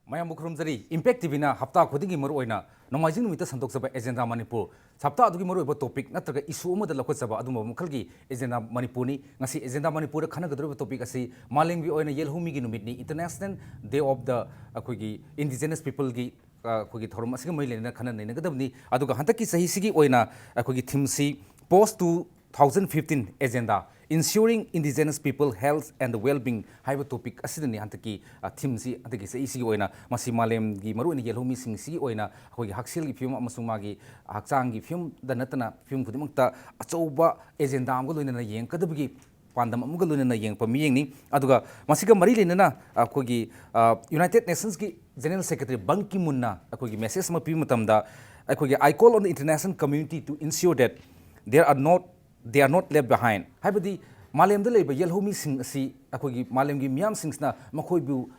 ꯃꯌꯥꯝꯕꯨ ꯈꯨꯔꯨꯝꯖꯔꯤ ꯏꯝꯄꯦꯛ ꯇꯤꯚꯤꯅ ꯍꯞꯇꯥ ꯈꯨꯗꯤꯡꯒꯤ ꯃꯔꯨꯑꯣꯏꯅ ꯅꯣꯡꯃꯥꯏꯖꯤꯡ ꯅꯨꯃꯤꯠꯇ ꯁꯟꯗꯣꯛꯆꯕ ꯑꯦꯖꯦꯟꯗꯥ ꯃꯅꯤꯄꯨꯔ ꯍꯞꯇꯥ ꯑꯗꯨꯒꯤ ꯃꯔꯨꯑꯣꯏꯕ ꯇꯣꯄꯤꯛ ꯅꯠꯇ꯭ꯔꯒ ꯏꯁꯨ ꯑꯃꯗ ꯂꯧꯈꯠꯆꯕ ꯑꯗꯨꯝꯕ ꯃꯈꯜꯒꯤ ꯑꯦꯖꯦꯟꯗꯥ ꯃꯅꯤꯄꯨꯔꯅꯤ ꯉꯁꯤ ꯑꯦꯖꯦꯟꯗꯥ ꯃꯅꯤꯄꯨꯔꯗ ꯈꯟꯅꯒꯗꯧꯔꯤꯕ ꯇꯣꯄꯤꯛ ꯑꯁꯤ ꯃꯥꯂꯦꯝꯒꯤ ꯑꯣꯏꯅ ꯌꯦꯜꯍꯧꯃꯤꯒꯤ ꯅꯨꯃꯤꯠꯅꯤ ꯏꯟꯇꯔꯅꯦꯁꯅꯦꯜ ꯗꯦ ꯑꯣꯐ ꯗ ꯑꯩꯈꯣꯏꯒꯤ ꯏꯟꯗꯤꯖꯤꯅꯁ ꯄꯤꯄꯜꯒꯤ ꯑꯩꯈꯣꯏꯒꯤ ꯊꯧꯔꯝ ꯑꯁꯤꯒ ꯃꯔꯤ ꯂꯩꯅꯅ ꯈꯟꯅ ꯅꯩꯅꯒꯗꯕꯅꯤ ꯑꯗꯨꯒ ꯍꯟꯗꯛꯀꯤ ꯆꯍꯤꯁꯤꯒꯤ ꯑꯣꯏꯅ ꯑꯩꯈꯣꯏꯒꯤ ꯊꯤꯝꯁꯤ ꯄꯣꯁ 2015 agenda Ensuring Indigenous People Health and Well-being haiba topic asidani hantaki thimsi hantaki seisi oina masi malemgi maruini yelhomi singsi oina akhoi hakselgi film amasung magi hakchanggi film da natana film khudimangta achouba agenda amga loinana yengkadabgi pandam amga loinana yengpa miyengni aduga masiga mari lenana akhoi United Nations ki General Secretary Ban Ki-moon na akhoi message ma pi matamda akhoi I call on the international community to ensure that they are not left behind. Haibadi Malem the labor yelhomi sing si akogi Malemgi Miam singsna Makoi bu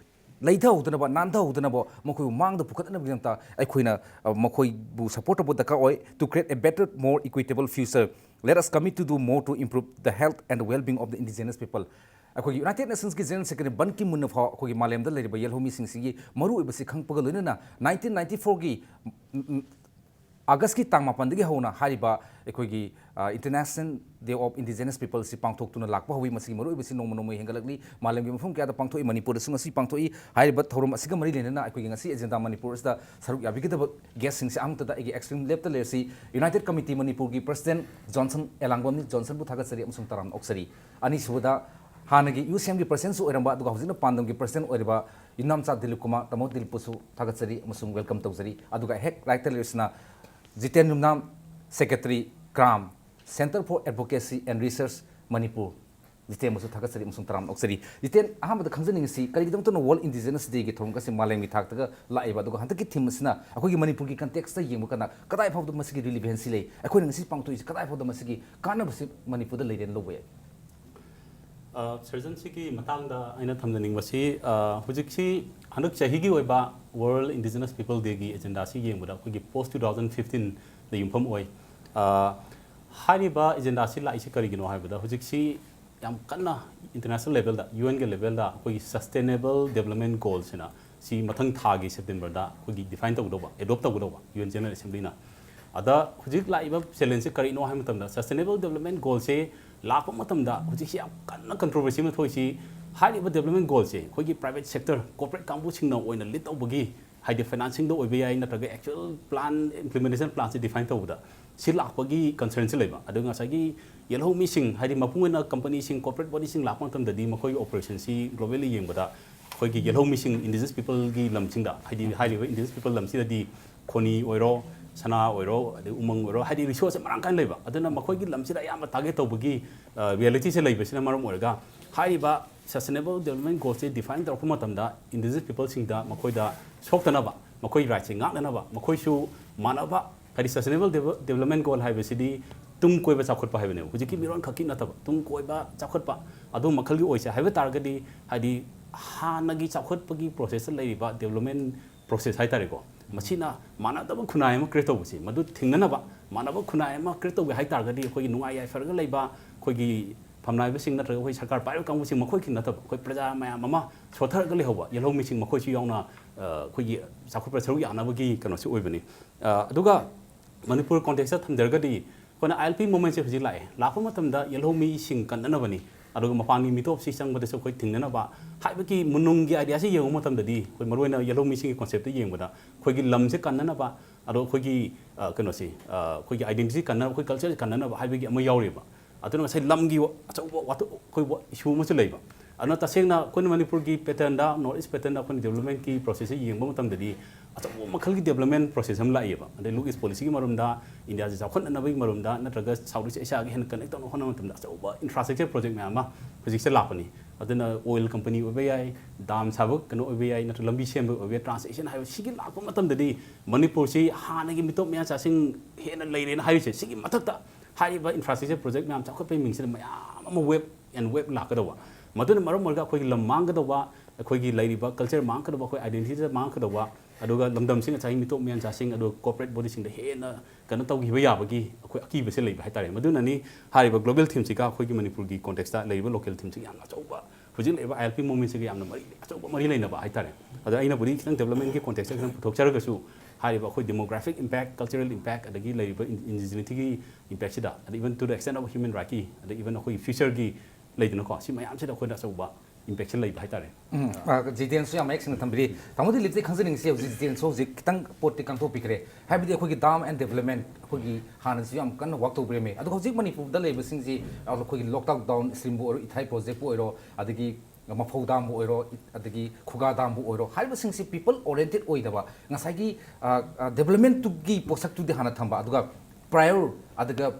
later utanaba Nanda utanabo Moko mang the Pukat and Aquina Makoi bu support about the Kaoi to create a better, more equitable future. Let us commit to do more to improve the health and well-being of the indigenous people. Akogi United Nations General Secretary Ban Ki-moon of Akogi Malem the labor yelhomi singsi Maru ibasi Kang Pagaluna 1994 gi August ki tang mapan dagi hauna hariba ekogi International Day of Indigenous People si pangthok tuna lakpa hawi masigi maru ibasi nongma nongma hengalagli malemgi mafum kya da pangthoi Manipur da sungasi pangthoi hariba thorum asiga mari lenana ekogi ngasi agenda Manipur da saruk yabigidaba guest sing si amta da egi extreme left le si United Committee Manipur gi President Johnson Elangwam Johnson bu thagasari amsung taram oksari ani suda hanagi UCM gi president su oiramba aduga hojina pandam gi president oiriba Inamcha Dilip Kumar Tamo Dilip su thagasari amsung welcome tawzari aduga hek right lesna Jiten Numnam Secretary Kram Center for Advocacy and Research Manipur Jiten musu thagasari musung taram oksari Jiten aham da khangjaning si karigidam to World Indigenous Day gi thong kasi malem gi thaktaga laiba duga hantaki thim sina akoi gi Manipur gi context ta yengbu kana kadai phawdu masigi relevance lei akoi ngasi pangtu is kadai phawdu masigi kana basi Manipur da leiden lobe Surgeon ki matang da aina thamjaning basi hujik si hanak chahi gi oiba World Indigenous People Day gi agenda si yengbu da akoi gi post 2015 da yumpham oi hariba agenda si la isi karigino haibada hujik si yam kanna international level da UN ge level da akoi sustainable development goals na si mathang tha gi September da akoi gi define tawdoba adopt tawdoba UN General Assembly na ada hujik la iba challenge se karino hai matam da sustainable development goals se lakpa matam da hujik si yam kanna controversy ma thoi si hariba development goals se akoi gi private sector corporate kambu sing na oina lit tawbagi haide financing do oibe ai natraga actual plan implementation plan se define tawda si lakpagi concern se leba adu nga sagi yelhow missing haide mapungena company sing corporate body sing lakpa tam da di makoi operation si globally yengbada khoi gi yelhow missing indigenous people gi lamching da haide indigenous people lamsi da di khoni oiro sana oiro adu umang oiro haide resource marang kan leba aduna makoi gi lamsi da yam target tawbagi reality se leba sina maram orga haiba sustainable development goals define tawpa matam da indigenous people sing da makoi da soktanaba makoi right sing ngaknaba makoi su manaba kadi sustainable development goal hai besidi tum koiba chakhotpa hai bene hujiki miron khaki nataba tum koiba chakhotpa adu makhalgi oise haiba targadi hadi hanagi chakhotpagi process laiba development process hai tareko masina manadaba khunai ma create tawbusi madu thingnanaba manaba khunai ma create tawbe hai targadi khoi nungai ai farga laiba khoigi famnai besing natraga khoi sarkar pai kangbu sing makhoi kin nataba khoi praja maya mama sothar ga lehoba yelhow missing makhoi chi yauna khoigi chakhotpa saru yanabagi kano si oibani aduga Manipur context thamjargadi kona ILP moment se hujik lai lakpa matamda yelhow mi sing kananabani aduga mapani mitop si sang bada so khoi thingnanaba haibaki mununggi idea se yengu matamda di khoi maruina yelhow mi sing concept te yengbada khoi gi lam se kananaba adu khoi gi kano si khoi gi identity kanna khoi culture kananaba haibagi ama yauriba aduna sai lam gi achauba wat khoi issue ma se leiba ana tasengna kon Manipur gi pattern da north east pattern da kon development ki process yengba matamda di achau makhal gi development process am laiba ade look is policy gi marumda India ji chakhon anabai marumda natraga Southeast Asia gi hen connect on hona matamda achau infrastructure project ma ma project se lapani aduna oil company obai dam sabuk kano obai natra lambi sem obai transaction hai sigi lakpa matamda di Manipur si hana gi mitop mya chasing hena leirena hai se sigi mathakta haiba infrastructure project ma chakhot pe mingse mayam ama web and web lakadawa maduna maram marga khoi lam mangadawa khoi gi lairiba culture mangkadawa khoi identity mangkadawa aduga lamdam sing chai mitop mian cha sing adu corporate body sing da hena kana tawgi ba yabagi khoi aki bese leiba haitare maduna ni hariba global theme sika khoi gi Manipur gi context da leiba local theme sing yang achauba ꯍꯧꯖꯤꯛ ꯂꯩꯔꯤꯕ ILP ꯃꯨꯚꯃꯦꯟꯠꯁꯤꯒ ꯌꯥꯝꯅ ꯑꯆꯧꯕ ꯃꯔꯤ ꯂꯩꯅꯕ ꯍꯥꯏꯇꯥꯔꯦ ꯑꯗ ꯑꯩꯅꯕꯨꯗꯤ ꯈꯤꯇꯪ ꯗꯦꯕꯂꯞꯃꯦꯟꯠꯀꯤ ꯀꯣꯟꯇꯦꯛꯁꯇ ꯈꯤꯇꯪ ꯄꯨꯊꯣꯛꯆꯔꯒꯁꯨ ꯍꯥꯏꯔꯤꯕ ꯑꯩꯈꯣꯏ ꯗꯦꯃꯣꯒ꯭ꯔꯥꯐꯤꯛ ꯏꯝꯄꯦꯛ ꯀꯜꯆꯔꯦꯜ ꯏꯝꯄꯦꯛ ꯑꯗꯒꯤ ꯂꯩꯔꯤꯕ ꯏꯟꯗꯤꯖꯤꯅꯤꯇꯤꯒꯤ ꯏꯝꯄꯦꯛꯁꯤꯗ ꯑꯗ ꯏꯚꯟ ꯇꯨ ꯗ ꯑꯦꯛꯁꯇꯦꯟ ꯑꯣꯐ ꯍ꯭ꯌꯨꯃꯦꯟ ꯔꯥꯏꯠꯀꯤ ꯑꯗ ꯏꯚꯟ ꯑꯩꯈꯣꯏꯒꯤ ꯐ꯭ꯌꯨꯆꯔꯒꯤ ꯂꯩꯗꯅꯀꯣ ꯁꯤ ꯃꯌꯥꯝꯁꯤꯗ ꯑꯩꯈꯣꯏꯅ ꯑꯆꯧꯕ ꯏꯝꯄꯦꯛꯁꯦ ꯂꯩꯕ ꯍꯥꯏꯇꯥꯔꯦ ꯖꯤꯇꯦꯟꯁꯨ ꯌꯥꯝ ꯃꯌꯦꯛ ꯁꯦꯡꯅ ꯊꯝꯕꯤꯔꯤ ꯇꯥꯃꯣꯗꯤ ꯂꯤꯞꯇꯤ ꯈꯪꯖꯅꯤꯡꯉꯤꯁꯤ ꯍꯧꯖꯤꯛ ꯖꯤꯇꯦꯟꯁꯨ ꯍꯧꯖꯤꯛ ꯈꯤꯇꯪ ꯄꯣꯠꯇꯤ ꯀꯥꯡꯊꯣꯛꯄꯤꯈ꯭ꯔꯦ ꯍꯥꯏꯕꯗꯤ ꯑꯩꯈꯣꯏꯒꯤ ꯗꯥꯝ ꯑꯦꯟ ꯗꯦꯕꯂꯞꯃꯦꯟꯠ ꯑꯩꯈꯣꯏꯒꯤ ꯍꯥꯟꯅꯁꯨ ꯌꯥꯝ ꯀꯟꯅ ꯋꯥꯛ ꯇꯧꯕꯤꯔꯝꯃꯦ ꯑꯗꯨꯒ ꯍꯧꯖꯤꯛ ꯃꯅꯤꯄꯨꯔꯗ ꯂꯩꯕꯁꯤꯡꯁꯤ ꯑꯩꯈꯣꯏꯒꯤ ꯂꯣꯛꯇꯥꯛ ꯗꯥꯎꯟ ꯁ꯭ꯇ꯭ꯔꯤꯝꯕꯨ ꯑꯣꯏꯔꯣ ꯏꯊꯥꯏ ꯄ꯭ꯔꯣꯖꯦꯛꯄꯨ ꯑꯣꯏꯔോ ꯑꯗꯒꯤ ꯃꯐꯧ ꯗꯥꯝꯕꯨ ꯑꯣꯏꯔꯣ ꯑꯗꯒꯤ ꯈꯨꯒꯥ ꯗꯥꯝꯕꯨ ꯑꯣꯏꯔꯣ ꯍꯥꯏꯔꯤꯕꯁꯤꯡꯁꯤ ꯄꯤꯄꯜ ꯑꯣꯔꯤꯌꯦꯟꯇꯦꯗ ꯑꯣꯏꯗꯕ ꯉꯁꯥꯏꯒꯤ ꯗꯦꯕꯂꯞꯃꯦꯟꯠꯇꯨꯒꯤ ꯄꯣꯠꯁꯛꯇꯨꯗꯤ ꯍꯥꯟꯅ ꯊꯝꯕ ꯑꯗꯨꯒ ꯄ꯭ꯔꯥꯏꯌꯣꯔ ꯑꯗꯨꯒ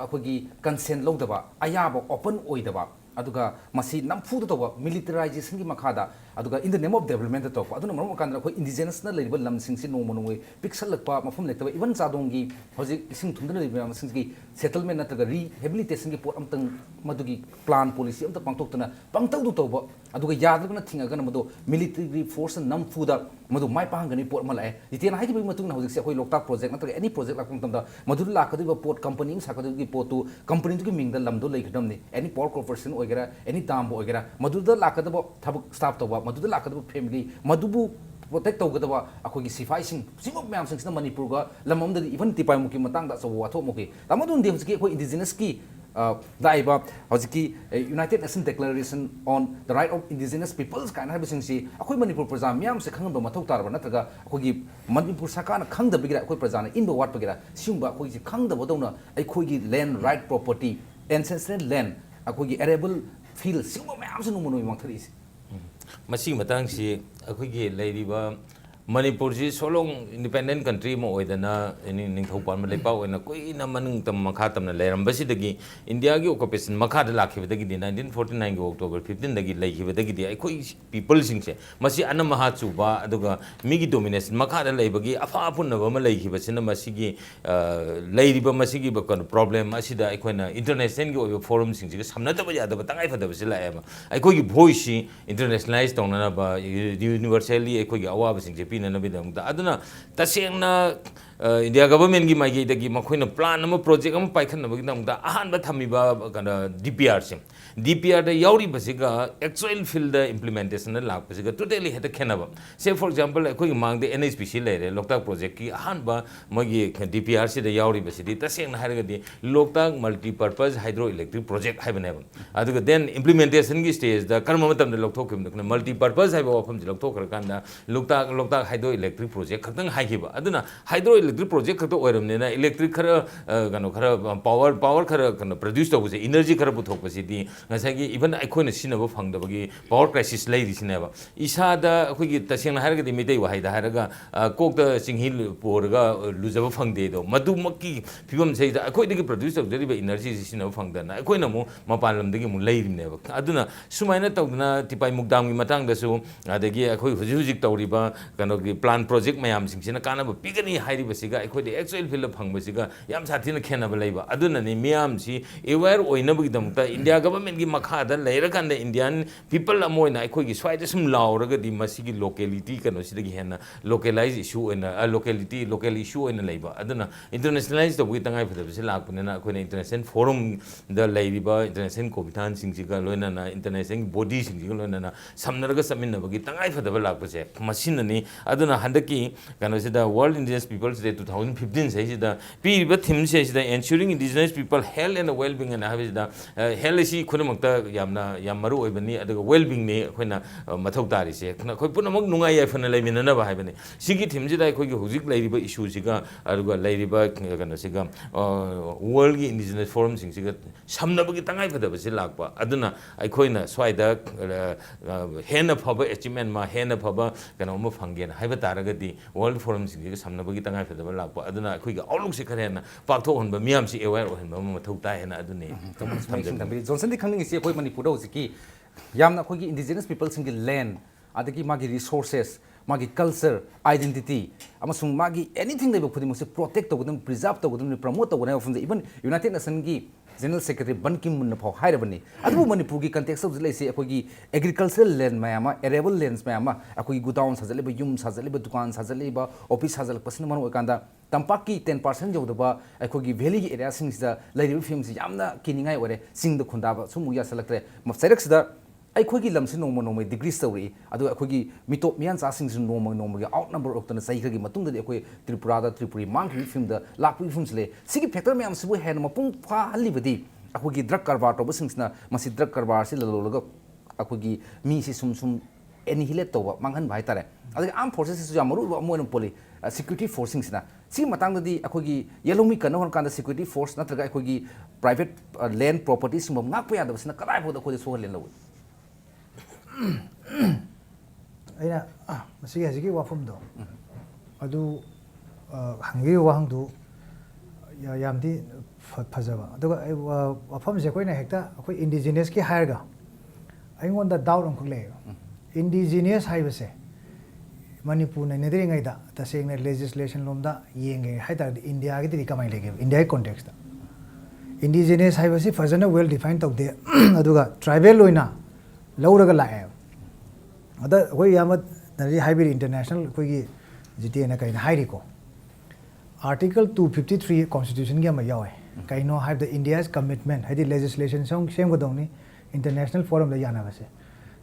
ꯑꯩꯈꯣꯏꯒꯤ ꯀꯟꯁꯦꯟ ꯂꯧꯗꯕ ꯑꯌꯥꯕ ꯑꯣꯄꯟ ꯑꯣꯏꯗꯕ ꯑꯗꯨꯒ ꯃꯁꯤ ꯅꯝꯐꯨꯗ ꯇꯧꯕ ꯃꯤꯂꯤꯇꯔꯥꯏꯖꯦꯁꯟꯒꯤ ꯃꯈꯥꯗ ꯑꯗꯨꯒ ꯏꯟ ꯗ ꯅꯦꯝ ꯑꯣꯐ ꯗꯦꯕꯂꯞꯃꯦꯟꯠꯇ ꯇꯧꯔꯛꯄ ꯑꯗꯨꯅ ꯃꯔꯝ ꯑꯣꯏꯔꯀꯥꯟꯗ ꯑꯩꯈꯣꯏ ꯏꯟꯗꯤꯖꯦꯅꯁꯅ ꯂꯩꯔꯤꯕ ꯂꯝꯁꯤꯡꯁꯤ ꯅꯣꯡꯃ ꯅꯣꯡꯃꯒꯤ ꯄꯤꯛꯁꯜꯂꯛꯄ ꯃꯐꯝ ꯂꯩꯇꯕ ꯏꯚꯟ ꯆꯥꯗꯣꯡꯒꯤ ꯍꯧꯖꯤꯛ ꯏꯁꯤꯡ ꯊꯨꯝꯗꯨꯅ ꯂꯩꯕ ꯃꯌꯥꯝꯁꯤꯡꯁꯤꯒꯤ ꯁꯦꯇꯜꯃꯦꯟꯠ ꯅꯠꯇ꯭ꯔꯒ ꯔꯤꯍꯦꯕꯤꯂꯤꯇꯦꯁꯟꯒꯤ ꯄꯣꯠ ꯑꯃꯇꯪ ꯃꯗꯨꯒꯤ ꯄ꯭ꯂꯥꯟ ꯄꯣꯂꯤꯁꯤ ꯑꯃꯇ ꯄꯥꯡꯊꯣꯛꯇꯅ ꯄꯪꯇꯧꯗꯨ ꯇꯧꯕ ꯑꯗꯨꯒ ꯌꯥꯗ꯭ꯔꯒꯅ ꯊꯤꯡꯉꯒꯅ ꯃꯗꯨ ꯃꯤꯂꯤꯇꯔꯤ ꯐꯣꯔꯁꯅ ꯅꯝꯐꯨꯗ ꯃꯗꯨ ꯃꯥꯏ ꯄꯥꯛꯍꯟꯒꯅꯤ ꯄꯣꯠ ꯑꯃ ꯂꯥꯛꯑꯦ ꯖꯤꯇꯦꯟ ꯍꯥꯏꯈꯤꯕꯒꯤ ꯃꯇꯨꯡ ꯍꯧꯖꯤꯛꯁꯦ ꯑꯩꯈꯣꯏ ꯂꯣꯛꯇꯥꯛ ꯄ꯭ꯔꯣꯖꯦꯛ ꯅꯠꯇ꯭ꯔꯒ ꯑꯦꯅꯤ ꯄ꯭ꯔꯣꯖꯦꯛ ꯂꯥꯛꯄ ꯃꯇꯝꯗ ꯃꯗꯨꯗ ꯂꯥꯛꯀꯗꯧꯔꯤꯕ ꯄꯣꯠ ꯀꯝꯄꯅꯤ ꯑꯃ ꯁꯥꯒꯗꯧꯔꯤꯕ ꯄꯣꯠꯇꯨ ꯀꯝꯄꯅꯤꯗꯨꯒꯤ ꯃꯤꯡꯗ ꯂꯝꯗꯣ ꯂꯩꯒꯗꯕꯅꯤ ꯑꯦꯅꯤ ꯄꯥꯋꯔ ꯀꯣꯔꯄꯣꯔꯦꯁꯟ ꯑꯣꯏꯒꯦꯔꯥ ꯑꯦꯅꯤ ꯗꯥꯝꯕꯨ ꯑꯣꯏꯒꯦꯔꯥ ꯃꯗꯨꯗ ꯂꯥꯛꯀꯗꯕ ꯊꯕꯛ ꯁ꯭ꯇꯥꯐ ꯇꯧꯕ ꯃꯗꯨꯗ ꯂꯥꯛꯀꯗꯕ ꯐꯦꯃꯤꯂꯤ ꯃꯗꯨꯕꯨ ꯄ꯭ꯔꯣꯇꯦꯛ ꯇꯧꯒꯗꯕ ꯑꯩꯈꯣꯏꯒꯤ ꯁꯤꯐꯥꯏꯁꯤꯡ ꯁꯤꯒꯨꯝꯕ ꯃꯌꯥꯝꯁꯤꯡꯁꯤꯅ ꯃꯅꯤꯄꯨꯔꯒ ꯂꯝ ꯑꯃꯗꯗꯤ ꯏꯚꯟ ꯇꯤꯄꯥꯏꯃꯨꯛꯀꯤ ꯃꯇꯥꯡꯗ ꯑꯆꯧꯕ ꯋꯥꯊꯣꯛ ꯑꯃ ꯇꯥꯃꯣꯗꯨꯅꯗꯤ ꯍꯧꯖꯤꯛꯀꯤ ꯑꯩꯈꯣꯏ ꯏꯟꯗꯤꯖꯤꯅꯁꯀꯤ ꯂꯥꯛꯏꯕ ꯍꯧꯖꯤꯛꯀꯤ ꯌꯨꯅꯥꯏꯇꯦꯗ ꯅꯦꯁꯟ ꯗꯦꯀ꯭ꯂꯔꯦꯁꯟ ꯑꯣꯟ ꯗ ꯔꯥꯏꯠ ꯑꯣꯐ ꯏꯟꯗꯤꯖꯤꯅꯁ ꯄꯤꯄꯜꯁ ꯀꯥꯏꯅ ꯍꯥꯏꯕꯁꯤꯡꯁꯤ ꯑꯩꯈꯣꯏ ꯃꯅꯤꯄꯨꯔ ꯄ꯭ꯔꯖꯥ ꯃꯤꯌꯥꯝꯁꯦ ꯈꯪꯍꯟꯕ ꯃꯊꯧ ꯇꯥꯔꯕ ꯅꯠꯇ꯭ꯔꯒ ꯑꯩꯈꯣꯏꯒꯤ ꯃꯅꯤꯄꯨꯔ ꯁꯔꯀꯥꯔꯅ ꯈꯪꯗꯕꯒꯤꯔ ꯑꯩꯈꯣꯏ ꯄ꯭ꯔꯖꯥꯅ ꯏꯟꯕ ꯋꯥꯠꯄꯒꯤꯔ ꯁꯤꯒꯨꯝꯕ ꯑꯩꯈꯣꯏꯁꯤ ꯈꯪꯗꯕꯗꯧꯅ ꯑꯩꯈꯣꯏꯒꯤ ꯂꯦꯟ ꯔꯥꯏꯠ ꯄ꯭ꯔꯣꯄꯔꯇꯤ ꯑꯦꯟꯁꯦꯟꯁ꯭ꯔꯦꯜ ꯂꯦꯟ ꯑꯩꯈꯣꯏꯒꯤ ꯑꯦꯔꯦꯕꯜ ꯐꯤꯜ ꯁꯤꯒꯨꯝꯕ ꯃꯌꯥꯝꯁꯦ ꯅꯣꯡꯃ ꯅꯣꯡꯃꯒꯤ ꯃꯥꯡꯊꯔꯛꯏꯁꯦ ꯃꯁꯤꯒꯤ ꯃꯇꯥꯡꯁꯤ ꯑꯩꯈꯣꯏꯒꯤ ꯂꯩꯔꯤꯕ ꯃꯅꯤꯄꯨꯔꯁꯤ ꯁꯣꯂꯣꯡ ꯏꯟꯗꯤꯄꯦꯟꯗꯦꯟ ꯀꯟꯇ꯭ꯔꯤ ꯑꯃ ꯑꯣꯏꯗꯅ ꯅꯤꯡꯊꯧ ꯄꯥꯟꯕ ꯂꯩꯄꯥꯛ ꯑꯣꯏꯅ ꯀꯨꯏꯅ ꯃꯅꯨꯡ ꯃꯈꯥ ꯇꯝꯅ ꯂꯩꯔꯝꯕꯁꯤꯗꯒꯤ ꯏꯟꯗꯤꯌꯥꯒꯤ ꯑꯣꯀꯨꯄꯦꯁꯟ ꯃꯈꯥꯗ ꯂꯥꯛꯈꯤꯕꯗꯒꯤꯗꯤ 1949ꯒꯤ ꯑꯣꯛꯇꯣꯕꯔ 15ꯗꯒꯤ ꯂꯩꯈꯤꯕꯗꯒꯤꯗꯤ ꯑꯩꯈꯣꯏ ꯄꯤꯄꯜꯁꯤꯡꯁꯦ ꯃꯁꯤ ꯑꯅꯝꯃꯍꯥ ꯆꯨꯕ ꯑꯗꯨꯒ ꯃꯤꯒꯤ ꯗꯣꯃꯤꯅꯦꯁꯟ ꯃꯈꯥꯗ ꯂꯩꯕꯒꯤ ꯑꯐ ꯑꯄꯨꯟꯅꯕ ꯑꯃ ꯂꯩꯈꯤꯕꯁꯤꯅ ꯃꯁꯤꯒꯤ ꯂꯩꯔꯤꯕ ꯃꯁꯤꯒꯤ ꯀꯩꯅꯣ ꯄ꯭ꯔꯣꯕ꯭ꯂꯦꯝ ꯑꯁꯤꯗ ꯑꯩꯈꯣꯏꯅ ꯏꯟꯇꯔꯅꯦꯁꯅꯦꯜꯒꯤ ꯑꯣꯏꯕ ꯐꯣꯔꯝꯁꯤꯡꯁꯤꯒ ꯁꯝꯅꯗꯕ ꯌꯥꯗꯕ ꯇꯉꯥꯏꯐꯗꯕꯁꯤ ꯂꯥꯛꯑꯦꯕ ꯑꯩꯈꯣꯏꯒꯤ ꯚꯣꯏꯁꯁꯤ ꯏꯟꯇꯔꯅꯦꯁꯅꯦꯂꯥꯏꯁ ꯇꯧꯅꯅꯕ ꯌꯨꯅꯤꯚꯔꯁꯦꯜꯂꯤ ꯑꯩꯈꯣꯏꯒꯤ ꯑꯋꯥꯕꯁꯤꯡꯁꯦ ꯄꯤꯅꯅꯕꯒꯤꯗꯃꯛꯇ ꯑꯗꯨꯅ ꯇꯁꯦꯡꯅ ꯏꯟꯗꯤꯌꯥ ꯒꯚꯔꯟꯃꯦꯟꯠꯒꯤ ꯃꯥꯏꯀꯩꯗꯒꯤ ꯃꯈꯣꯏꯅ ꯄ꯭ꯂꯥꯟ ꯑꯃ ꯄ꯭ꯔꯣꯖꯦꯛ ꯑꯃ ꯄꯥꯏꯈꯠꯅꯕꯒꯤꯗꯃꯛꯇ ꯑꯍꯥꯟꯕ ꯊꯝꯃꯤꯕ ꯀꯩꯅꯣ DPRꯁꯦ DPRꯗ ꯌꯥꯎꯔꯤꯕꯁꯤꯒ ꯑꯦꯛꯆꯨꯑꯦꯜ ꯐꯤꯜꯗ ꯏꯝꯄ꯭ꯂꯤꯃꯦꯟꯇꯦꯁꯟꯗ ꯂꯥꯛꯄꯁꯤꯒ ꯇꯣꯇꯦꯂꯤ ꯍꯦꯛꯇ ꯈꯦꯠꯅꯕ ꯁꯦ ꯐꯣꯔ ꯑꯦꯛꯖꯥꯝꯄꯜ ꯑꯩꯈꯣꯏꯒꯤ ꯃꯥꯡꯗ NHPC ꯂꯩꯔꯦ ꯂꯣꯛꯇꯥꯛ ꯄ꯭ꯔꯣꯖꯦꯛꯀꯤ ꯑꯍꯥꯟꯕ ꯃꯣꯏꯒꯤ DPRꯁꯤꯗ ꯌꯥꯎꯔꯤꯕꯁꯤꯗꯤ ꯇꯁꯦꯡꯅ ꯍꯥꯏꯔꯒꯗꯤ ꯂꯣꯛꯇꯥꯛ ꯃꯜꯇꯤꯄꯔꯄꯁ ꯍꯥꯏꯗ꯭ꯔꯣ ꯏꯂꯦꯛꯇ꯭ꯔꯤꯛ ꯄ꯭ꯔꯣꯖꯦꯛ ꯍꯥꯏꯕꯅꯦꯕ ꯑꯗꯨꯒ ꯗꯦꯟ ꯏꯝꯄ꯭ꯂꯤꯃꯦꯟꯇꯦꯁꯟꯒꯤ ꯁ꯭ꯇꯦꯖꯗ ꯀꯔꯝꯕ ꯃꯇꯝꯗ ꯂꯧꯊꯣꯛꯈꯤꯕꯅꯣ ꯃꯜꯇꯤꯄꯔꯄꯁ ꯍꯥꯏꯕ ꯋꯥꯐꯝꯁꯤ ꯂꯧꯊꯣꯛꯈ꯭ꯔꯀꯥꯟꯗ ꯂꯣꯛꯇꯥꯛ ꯍꯥꯏꯗ꯭ꯔꯣ ꯏꯂꯦꯛꯇ꯭रिꯛ ꯄ꯭ꯔꯣꯖꯦꯛ ꯈꯛꯇꯪ ꯍꯥꯏꯈꯤꯕ ꯑꯗꯨꯅ ꯍꯥꯏꯗ꯭ꯔꯣ इलेक्ट्रिक प्रोजेक्ट खत ओरमनेना इलेक्ट्रिक खर खर पावर खर प्रोड्यूस तौबसे इनर्जी खर पुथोकपसिदी ngसागी इवन अखोइना सिनबो फंगदबगी पावर क्राइसिस लेरिसिनेबा इसादा अखोइगी तसेंना हारगदि मितै वाहाइदा हारगा कोकता सिंहि पोरगा लुजबो फंगदे दो मदुमक्की फिबम सैदा अखोइदगी प्रोड्यूस तौदरिबा इनर्जी सिनबो फंगदना अखोइना मु मपान लमदगी मु लेरिनेबा अदुना सुमाइना तौदना तिपाइ मुक्दामगी मतंगदसु अदगी अखोइ हुजि हुजि तौरिबा कनोगी प्लान प्रोजेक्ट मयाम सिंगसिना कानाबो पिगनी हाइरिबसिगा अखोइदे एक्चुअल फिल फंगबसिगा याम साथिना खेनबा लेबा अदुननि मियामसि अवेयर ओइनबगिदमता इंडिया गवर्नमेंट की मखादा लेरकांदा इंडियन पीपल अमोइना अखोइगी स्वाइदा सुम लाउरगदि मसिगी लोकेलिटी कनोसिदगी हेना लोकलाइज इशू ओइना लोकेलिटी लोकल इशू ओइना लेबा अदुना इंटरनेशनलाइज तबगी तंगाइ फदबसि लाकपनेना अखोइना इंटरनेशनल फोरम द लेरिबा इंटरनेशनल कोमिटान सिंगसिगा लोइनाना इंटरनेशनल बॉडी सिंगसिगा लोइनाना समनरगा समिन्नबगी तंगाइ फदबा लाकपसे मसिननि अदुना हंदकी कनोसिदा वर्ल्ड इंडिजिनस पीपल्स डे 2015 सहिदा पीरिबा थीम सेसिदा ensuring indigenous people health and wellbeing and हाबिदा हेल्थ सि खुनमक्ता याम मरु ओइबनी अदुगा वेलबींग ने अखोइना मथौ तारिसे अखोइ पुनमक नुंगाइ याफना लेमिननबा हाइबनी सिगी थीमजिदा अखोइगी हुजिक लैरिबा इशू सिगा अदुगा लैरिबा कनोसिगा वर्ल्ड की इंडिजिनस फोरम सिंगसिगा समनबगी तंगाइ फदबसि लाकपा अदुना अखोइना स्वाइदा हेना फबा अचीवमेंट मा हेना फबा कनोम फंगेना हाइबा तारगदि वर्ल्ड फोरम सिंगसिगा समनबगी तंगाइ फदबा लाकपा अदुना अखोइगा आउटलुक से खरेना पाकथोहनबा मियामसि अवेयर ओहनबा मथौ ताहेना अदुने जोनसन खंनिंगसि अखोइ मणिपुर हौजिकी यामना अखोइगी इंडिजिनस पीपल सिंगी लैंड अदगी मागी रिसोर्सेस मागी कल्चर आइडेंटिटी अमसुंग मागी एनीथिंग लेबो खुदिमसे प्रोटेक्ट तौगदम प्रिजर्व तौगदम प्रमोट तौगदम फुंजे इवन यूनाइटेड नेशन की जनरल सेक्रेटरी बन किम मुन फाव हाइरबनी अदु मणिपुर की कंटेक्स्ट ऑफ लेसे अखोइगी एग्रीकल्चरल लैंड मयामा एरेबल लैंड्स मयामा अखोइगी गुडाउन साजलेबा युम साजलेबा दुकान साजलेबा ऑफिस साजलपसना मनो ओकांदा तंपाकी 10% जौदबा अखोइगी वैली की एरिया सिंगसिदा लैरिबा फिल्मसि यामना किनिंगाइ ओरे सिंग द खुंदाबा सुमु यासलक्रे मफसरक्सदा ꯑꯩꯈꯣꯏꯒꯤ ꯂꯝꯁꯤ ꯅꯣꯡꯃ ꯅꯣꯡꯃꯒꯤ ꯗꯤꯒ꯭ꯔꯤꯁ ꯇꯧꯔꯛꯏ ꯑꯗꯨꯒ ꯑꯩꯈꯣꯏꯒꯤ ꯃꯤꯇꯣꯞ ꯃꯤꯌꯥꯟꯆꯥꯁꯤꯡꯁꯨ ꯅꯣꯡꯃ ꯅꯣꯡꯃꯒꯤ ꯑꯥꯎꯠ ꯅꯝꯕꯔ ꯑꯣꯏꯔꯛꯇꯨꯅ ꯆꯍꯤ ꯈꯔꯒꯤ ꯃꯇꯨꯡꯗꯗꯤ ꯑꯩꯈꯣꯏ ꯇ꯭ꯔꯤꯄꯨꯔꯥꯗ ꯇ꯭ꯔꯤꯄꯨꯔꯤ ꯃꯥꯡꯈꯤꯕ ꯐꯤꯕꯝꯗ ꯂꯥꯛꯄꯒꯤ ꯐꯤꯕꯝꯁꯤ ꯂꯩ ꯁꯤꯒꯤ ꯐꯦꯛꯇꯔ ꯃꯌꯥꯝꯁꯤꯕꯨ ꯍꯦꯟꯅ ꯃꯄꯨꯡ ꯐꯥꯍꯜꯂꯤꯕꯗꯤ ꯑꯩꯈꯣꯏꯒꯤ ꯗ꯭ꯔꯒ ꯀꯔꯕꯥꯔ ꯇꯧꯕꯁꯤꯡꯁꯤꯅ ꯃꯁꯤ ꯗ꯭ꯔꯒ ꯀꯔꯕꯥꯔꯁꯤ ꯂꯂꯣꯜꯂꯒ ꯑꯩꯈꯣꯏꯒꯤ ꯃꯤꯁꯤ ꯁꯨꯝ ꯑꯦꯅꯤꯍꯤꯂꯦꯠ ꯇꯧꯕ ꯃꯥꯡꯍꯟꯕ ꯍꯥꯏꯇꯥꯔꯦ ꯑꯗꯒꯤ ꯑꯥꯔꯝ ꯐꯣꯔꯁꯦꯁꯁꯤꯁꯨ ꯌꯥꯝ ꯃꯔꯨꯑꯣꯏꯕ ꯑꯃ ꯑꯣꯏꯅ ꯄꯣꯜꯂꯤ ꯁꯤꯀ꯭ꯌꯨꯔꯤꯇꯤ ꯐꯣꯔꯁꯁꯤꯡꯁꯤꯅ ꯁꯤꯒꯤ ꯃꯇꯥꯡꯗꯗꯤ ꯑꯩꯈꯣꯏꯒꯤ ꯌꯦꯜꯂꯣꯃꯤ ꯀꯟꯅ ꯍꯣꯠꯅꯀꯥꯟꯗ ꯁꯤꯀ꯭ꯌꯨꯔꯤꯇꯤ ꯐꯣꯔꯁ ꯅꯠꯇ꯭ꯔꯒ ꯑꯩꯈꯣꯏꯒꯤ ꯄ꯭ꯔꯥꯏꯚꯦꯠ ꯂꯦꯟ ꯄ꯭ꯔꯣꯄꯔꯇꯤꯁꯤꯡꯕ ꯉꯥꯛꯄ ꯌꯥꯗꯕꯁꯤꯅ ꯀꯗꯥꯏꯐꯥꯎꯗ ꯑꯩꯈꯣꯏꯗ ꯁꯣꯛꯍꯜꯂꯦꯅ ꯂꯧꯏ ꯑꯩꯅ ꯃꯁꯤꯒꯤ ꯍꯧꯖꯤꯛꯀꯤ ꯋꯥꯐꯝꯗꯣ ꯑꯗꯨ ꯍꯪꯕꯤꯔꯤꯕ ꯋꯥꯍꯪꯗꯨ ꯌꯥꯝꯗꯤ ꯐꯖꯕ ꯑꯗꯨꯒ ꯋꯥꯐꯝꯁꯦ ꯑꯩꯈꯣꯏꯅ ꯍꯦꯛꯇ ꯑꯩꯈꯣꯏ ꯏꯟꯗꯤꯖꯤꯅꯁꯀꯤ ꯍꯥꯏꯔꯒ ꯑꯩꯉꯣꯟꯗ ꯗꯥꯎꯠ ꯑꯃꯈꯛ ꯂꯩꯌꯦꯕ ꯏꯟꯗꯤꯖꯤꯅꯤꯌꯁ ꯍꯥꯏꯕꯁꯦ ꯃꯅꯤꯄꯨꯔꯅ ꯅꯩꯅꯗ꯭ꯔꯤꯉꯩꯗ ꯇꯁꯦꯡꯅ ꯂꯦꯖꯤꯁꯂꯦꯁꯟ ꯂꯣꯝꯗ ꯌꯦꯡꯒꯦ ꯍꯥꯏꯇꯥꯔꯗꯤ ꯏꯟꯗꯤꯌꯥꯒꯤꯗꯤ ꯀꯃꯥꯏꯅ ꯂꯩꯒꯦꯕ ꯏꯟꯗꯤꯌꯥꯒꯤ ꯀꯣꯟꯇꯦꯛꯁꯇ ꯏꯟꯗꯤꯖꯤꯅꯤꯌꯁ ꯍꯥꯏꯕꯁꯤ ꯐꯖꯅ ꯋꯦꯜ ꯗꯤꯐꯥꯏꯟ ꯇꯧꯗꯦ ꯑꯗꯨꯒ ꯇ꯭ꯔꯥꯏꯕꯦꯜ ꯑꯣꯏꯅ ꯂꯧꯔꯒ ꯂꯥꯛꯑꯦꯕ ꯑꯗ ꯑꯩꯈꯣꯏ ꯌꯥꯝꯅꯗꯤ ꯍꯥꯏꯕꯤꯔꯤ ꯏꯟꯇꯔꯅꯦꯁꯅꯦꯜ ꯑꯩꯈꯣꯏꯒꯤ ꯖꯤꯇꯦꯅ ꯀꯩꯅ ꯍꯥꯏꯔꯤꯀꯣ ꯑꯥꯔꯇꯤꯀꯜ 253 ꯀꯣꯟꯁꯇꯤꯇ꯭ꯌꯨꯁꯟꯒꯤ ꯑꯃ ꯌꯥꯎꯋꯦ ꯀꯩꯅꯣ ꯍꯥꯏꯕꯗ ꯏꯟꯗꯤꯌꯥꯁ ꯀꯃꯤꯠꯃꯦꯟ ꯍꯥꯏꯗꯤ ꯂꯦꯖꯤꯁꯂꯦꯁꯟ ꯁꯦꯝꯒꯗꯧꯅꯤ ꯏꯟꯇꯔꯅꯦꯁꯅꯦल ꯐꯣꯔꯝꯗ ꯌꯥꯅꯕꯁꯦ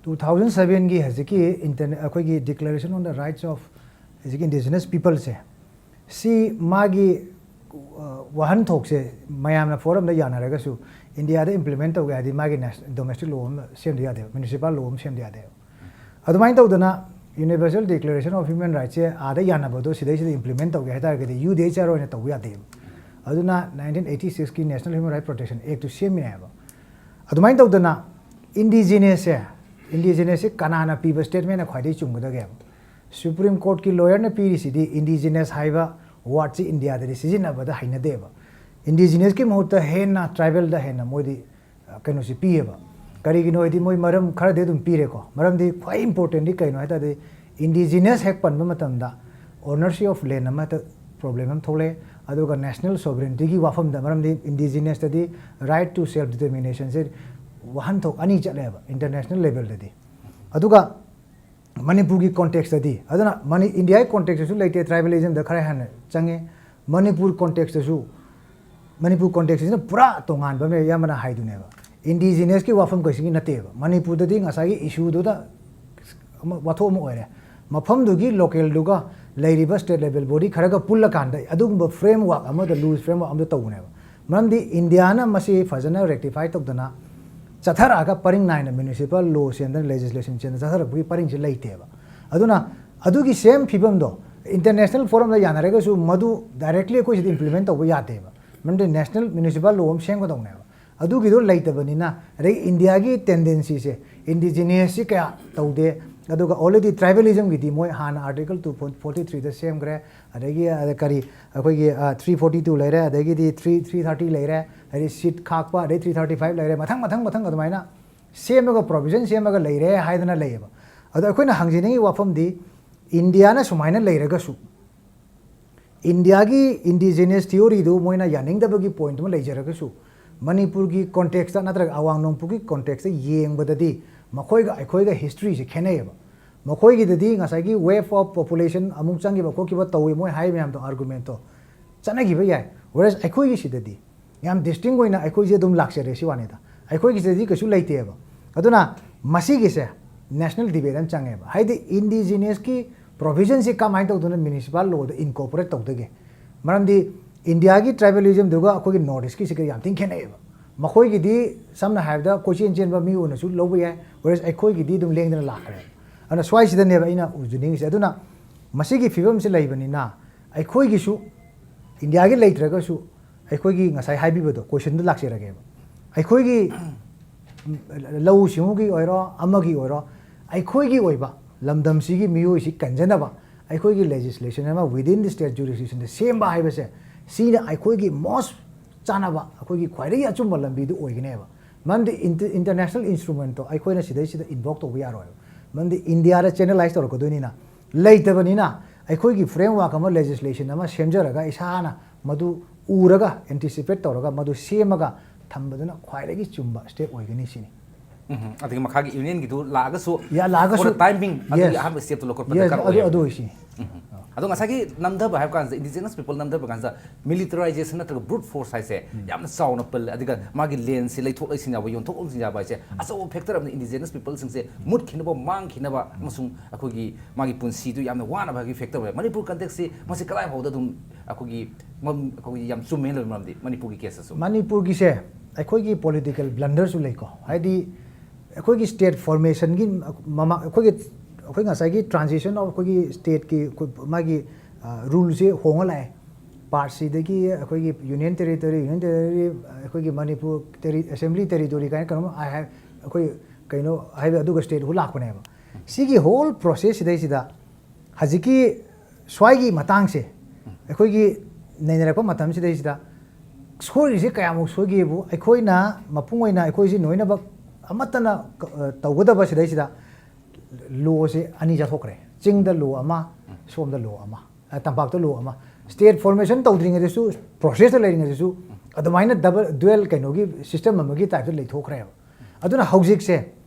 2007ꯒꯤ ꯍꯧꯖꯤꯛꯀꯤ ꯑꯩꯈꯣꯏꯒꯤ ꯗꯤꯀ꯭ꯂरेशन ऑन द राइट्स ऑफ ꯍꯧꯖꯤꯛꯀꯤ ꯏꯟꯗꯤꯖꯤꯅꯁ ꯄꯤꯄꯜꯁꯦ ꯁꯤ ꯃꯥꯒꯤ ꯋꯥꯍꯟꯊꯣꯛꯁꯦ ꯃꯌꯥꯝꯅ ꯐꯣꯔꯝꯗ ꯌꯥꯅꯔꯒꯁꯨ ꯏꯟꯗꯤꯌꯥꯗ ꯏꯝꯄ꯭ꯂꯤꯃꯦꯟ ꯇꯧꯒꯦ ꯍꯥꯏꯗꯤ ꯃꯥꯒꯤ ꯗꯣꯃꯦꯁꯇꯤꯛ ꯂꯣ ꯑꯃ ꯁꯦꯝꯗ ꯌꯥꯗꯦꯕ ꯃ꯭ꯌꯨꯅꯤꯁꯤꯄꯥꯜ ꯂꯣ ꯑꯃ ꯁꯦꯝꯗ ꯌꯥꯗꯦꯕ ꯑꯗꯨꯃꯥꯏꯅ ꯇꯧꯗꯅ ꯌꯨꯅꯤꯚꯔꯁꯦꯜ ꯗꯤꯀ꯭ꯂरेशन ऑफ ह्यूमन राइट्स आदा यानबदो सिदैसिदा इम्प्लीमेंट तौगे हाइतारगदि यूडीएचआर ओइना तौबा यादेब अदुना 1986 की national human right protection act टू सेमिनेबा अदुमाइन तौदना इंडिजिनस से कनाना पीब स्टेटमेंट ख्वाइदि चुंगदगे सुप्रीम कोर्ट की लॉयर ने पीरिसिदि इंडिजिनस हाइबा वर्ड से इंडिया दि सिजिनबदा हाइनदेबा इंडिजिनस की महत्व हेना ट्राइबल दा हेना मोदि कनोसि पीएबा करीगिनो इदि मोय मरम खरदे दुम पीरेको मरम दि ख्वाइ इंपोर्टेंट दि कइनो हाइतादि इंडिजिनस हेक पनबा मतमदा ओनरशिप ऑफ लैंड अमा प्रॉब्लम हम थोले अदुगा नेशनल सोवरेनिटी की वाफम दा मरम दि इंडिजिनस दि राइट टू सेल्फ डिटर्मिनेशन से वाहन थोक अनि चलेबा इंटरनेशनल लेवल दि अदुगा मणिपुर की कॉन्टेक्स्ट दि अदुना इंडिया कॉन्टेक्स्ट सु लेते ट्राइबलिज्म दा खरे हन चंगे मणिपुर कॉन्टेक्स्ट सु मणिपुर कॉन्टेक्स्ट ने पूरा तोंगान बमे यामना हाइदुनेबा इंडिजिनस की वाफम कइसिंग नतेबा मणिपुर दि ngसागी इशू दुदा वाथो म ओइरे मफम दुगी लोकल दुगा लेरिबा स्टेट लेवल बॉडी खरगा पुल्ला कांदा अदुगुंबा फ्रेमवर्क अमदा लूज फ्रेमवर्क अमदा तौनेबा मरमदि इंडियाना मसी फजना रेक्टिफाई तौदना चथरागा परिंग नाइन म्युनिसिपल लॉ सेंदर लेजिस्लेशन चेंज चथरबुगी परिंग से लेतेबा अदुना अदुगी सेम फिबम दो इंटरनेशनल फोरम दा यानरेगसु मदु डायरेक्टली कोइ इंप्लीमेंट तौबा यातेबा मरमदि नेशनल म्युनिसिपल लॉ हम सेंगदौनेबा अदुगी दो लेतबनिना रे इंडिया की टेंडेंसी से इंडिजिनियस से क्या तौदे अदुगा ऑलरेडी ट्राइबलिज्म की मोय हाना आर्टिकल 243 द सेम ग्रे अदगी करी अखोगी 342 लेरे अदगी 330 लेरे अदि सीट खाकपा अदि 335 लेरे मथंग मथंग मथंग अदमाइना सेमगा प्रोविजन सेमगा लेरे हाइदना लेबा अद अखोइना हंजिनेगी वाफम दि इंडिया ना सुमाइना लेरगसु इंडिया की इंडिजिनियस थ्योरी दु मोइना यानिंगदबगी पॉइंट म लेजरगसु मणिपुर की कॉन्टेक्स्ट नत्रग अवांग नोंगपुर की कॉन्टेक्स्ट येंगबददि मखोइगा अखोइगा हिस्ट्री से खेनेबा मखोइगिददि ngसागी वेव ऑफ पॉपुलेशन अमुक चंगिबा कोकिबा तौइ मोय हाइ मैम तो आर्गुमेंट तो चनगिबा याय वेरस अखोइगी सिददि याम डिस्टिंग ओइना अखोइजे दुम लाक्सरे सिवानेदा अखोइगी सिददि कछु लैतेबा अदुना मसीगी से नेशनल डिबेट अम चंगेबा हाइदि इंडिजिनियस की प्रोविजन से कमाइ तौदुना म्युनिसिपल लॉ द इनकॉर्पोरेट तौदगे मरमदि इंडिया की ट्राइबलिज्म दुगा अखोइगी नॉर्थ ईस्ट की सिके याम थिंग खेनेबा मखोइगिदि समना हाइबदा कोचिन चेनबा मी ओनसु लौबा याय वेरस अखोइगिदि दुम लेंगदना लाखरे अना स्वाइसिदनेबा इना उजुनिंगसे अदुना मसीगी फिबम से लैबनिना अखोइगिसु इंडिया की लेत्रगसु अखोइगी ngसाइ हाइबिबदो क्वेश्चन दु लाक्सेरगेबा अखोइगी लौ सिमुगी ओइरो अमगी ओइरो अखोइगी ओइबा लमदमसिगी मियोइसि कंजनबा अखोइगी लेजिस्लेशन अमा विदिन द स्टेट जुरिसडिक्शन द सेमबा हाइबसे सीना अखोइगी मोस्ट चानबा अखोइगी ख्वाइदगी अचुम्बा लंबिदु ओइगनेबा ममदि इंटरनेशनल इंस्ट्रूमेंट तो अखोइना सिदैसिदा इन्वोक तौबा यारोय ममदि इंडिया दा चैनलाइज तौरकदोनिना लेतबनिना अखोइगी फ्रेमवर्क अमा लेजिस्लेशन अमा सेमजरगा इसाना मदु उरगा एंटिसिपेट तौरगा मदु सेमगा थंबदुना ख्वाइदगी चुम्बा स्टेप ओइगनी सिनी अदगी मखागी यूनियन गिदु लागसु या लागसु टाइमिंग अदगी अहम स्टेप तो लोकर पद कर अदु ꯑꯗꯣ ꯉꯁꯥꯏꯒꯤ ꯅꯝꯊꯕ ꯍꯥꯏꯕ ꯀꯥꯟꯁꯤꯗ ꯏꯟꯗꯤꯖꯤꯅꯁ ꯄꯤꯄꯜ ꯅꯝꯊꯕ ꯀꯥꯟꯁꯤꯗ ꯃꯤꯂꯤꯇꯔꯥꯏꯖꯦꯁꯟ ꯅꯠꯇ꯭ꯔꯒ ꯕ꯭ꯔꯨꯠ ꯐꯣꯔꯁ ꯍꯥꯏꯁꯦ ꯌꯥꯝꯅ ꯆꯥꯎꯅ ꯄꯜꯂꯦ ꯑꯗꯨꯒ ꯃꯥꯒꯤ ꯂꯦꯟꯁꯦ ꯂꯩꯊꯣꯛ ꯂꯩꯁꯤꯟ ꯌꯥꯕ ꯌꯣꯟꯊꯣꯛ ꯌꯣꯟꯁꯤꯟ ꯌꯥꯕ ꯍꯥꯏꯁꯦ ꯑꯆꯧꯕ ꯐꯦꯛꯇꯔ ꯑꯃꯅ ꯏꯟꯗꯤꯖꯤꯅꯁ ꯄꯤꯄꯜꯁꯤꯡꯁꯦ ꯃꯨꯠꯈꯤꯅꯕ ꯃꯥꯡꯈꯤꯅꯕ ꯑꯃꯁꯨꯡ ꯑꯩꯈꯣꯏꯒꯤ ꯃꯥꯒꯤ ꯄꯨꯟꯁꯤꯗꯨ ꯌꯥꯝꯅ ꯋꯥꯅꯕ ꯍꯥꯏꯕꯒꯤ ꯐꯦꯛꯇꯔ ꯑꯣꯏ ꯃꯅꯤꯄꯨꯔ ꯀꯟꯇꯦꯛꯁꯁꯤ ꯃꯁꯤ ꯀꯗꯥꯏ ꯐꯥꯎꯗ ꯑꯗꯨꯝ ꯑꯩꯈꯣꯏꯒꯤ ꯌꯥꯝ ꯆꯨꯝꯃꯦ ꯂꯩꯕ ꯃꯔꯝꯗꯤ ꯃꯅꯤꯄꯨꯔꯒꯤ ꯀꯦꯁꯇꯁꯨ ꯃꯅꯤꯄꯨꯔꯒꯤꯁꯦ ꯑꯩꯈꯣꯏꯒꯤ ꯄꯣꯂꯤꯇꯤꯀꯦꯜ ꯕ꯭ꯂꯟꯗꯔꯁꯨ ꯂꯩꯀꯣ ꯍꯥꯏꯗꯤ ꯑꯩꯈꯣꯏꯒꯤ ꯁ꯭ꯇꯦꯠ ꯐꯣꯔꯃꯦꯁꯟꯒꯤ ꯑꯩꯈꯣꯏ ꯉꯁꯥꯏꯒꯤ ꯇ꯭ꯔꯥꯟꯖꯤꯁꯟ ꯑꯣꯐ ꯑꯩꯈꯣꯏꯒꯤ ꯁ꯭ꯇꯦꯠꯀꯤ ꯃꯥꯒꯤ ꯔꯨꯜꯁꯦ ꯍꯣꯡꯉ ꯂꯥꯛꯑꯦ ꯄꯥꯔꯠ ꯁꯤꯗꯒꯤ ꯑꯩꯈꯣꯏꯒꯤ ꯌꯨꯅꯤꯌꯟ ꯇꯦꯔꯤꯇꯣꯔꯤ ꯑꯩꯈꯣꯏꯒꯤ ꯃꯅꯤꯄꯨꯔ ꯑꯦꯁꯦꯝꯕ꯭ꯂꯤ ꯇꯦꯔꯤꯇꯣꯔꯤ ꯀꯥꯏꯅ ꯀꯩꯅꯣꯝ ꯑꯩꯈꯣꯏ ꯀꯩꯅꯣ ꯍꯥꯏꯕ ꯑꯗꯨꯒ ꯁ꯭ꯇꯦꯠꯍꯨ ꯂꯥꯛꯄꯅꯦꯕ ꯁꯤꯒꯤ ꯍꯣꯜ ꯄ꯭ꯔꯣꯁꯦꯁ ꯁꯤꯗꯩꯁꯤꯗ ꯍꯧꯖꯤꯛꯀꯤ ꯁ꯭ꯋꯥꯏꯒꯤ ꯃꯇꯥꯡꯁꯦ ꯑꯩꯈꯣꯏꯒꯤ ꯅꯩꯅꯔꯛꯄ ꯃꯇꯝꯁꯤꯗꯩꯁꯤꯗ ꯁꯣꯏꯔꯤꯁꯦ ꯀꯌꯥꯃꯨꯛ ꯁꯣꯏꯒꯦꯕꯨ ꯑꯩꯈꯣꯏꯅ ꯃꯄꯨꯡ ꯑꯣꯏꯅ ꯑꯩꯈꯣꯏꯁꯤ ꯅꯣꯏꯅꯕ ꯑꯃꯠꯇꯅ ꯇꯧꯒꯗꯕ ꯁꯤꯗꯩꯁꯤꯗ ꯂꯣꯁꯦ ꯑꯅꯤ ꯆꯠꯊꯣꯛꯈ꯭ꯔꯦ ꯆꯤꯡꯗ ꯂꯣ ꯑꯃ ꯁꯣꯝꯗ ꯂꯣ ꯑꯃ ꯇꯝꯄꯥꯛꯇ ꯂꯣ ꯑꯃ ꯁ꯭ꯇꯦꯠ ꯐꯣꯔꯃꯦꯁꯟ ꯇꯧꯗ꯭ꯔꯤꯉꯩꯗꯁꯨ ꯄ꯭ꯔꯣꯁꯦꯁꯇ ꯂꯩꯔꯤꯉꯩꯗꯁꯨ ꯑꯗꯨꯃꯥꯏꯅ ꯗꯨꯋꯦꯜ ꯀꯩꯅꯣꯒꯤ ꯁꯤꯁꯇꯦꯝ ꯑꯃꯒꯤ ꯇꯥꯏꯞꯇ ꯂꯩꯊꯣꯛꯈ꯭ꯔꯦꯕ ꯑꯗꯨꯅ ꯍꯧꯖꯤꯛꯁꯦ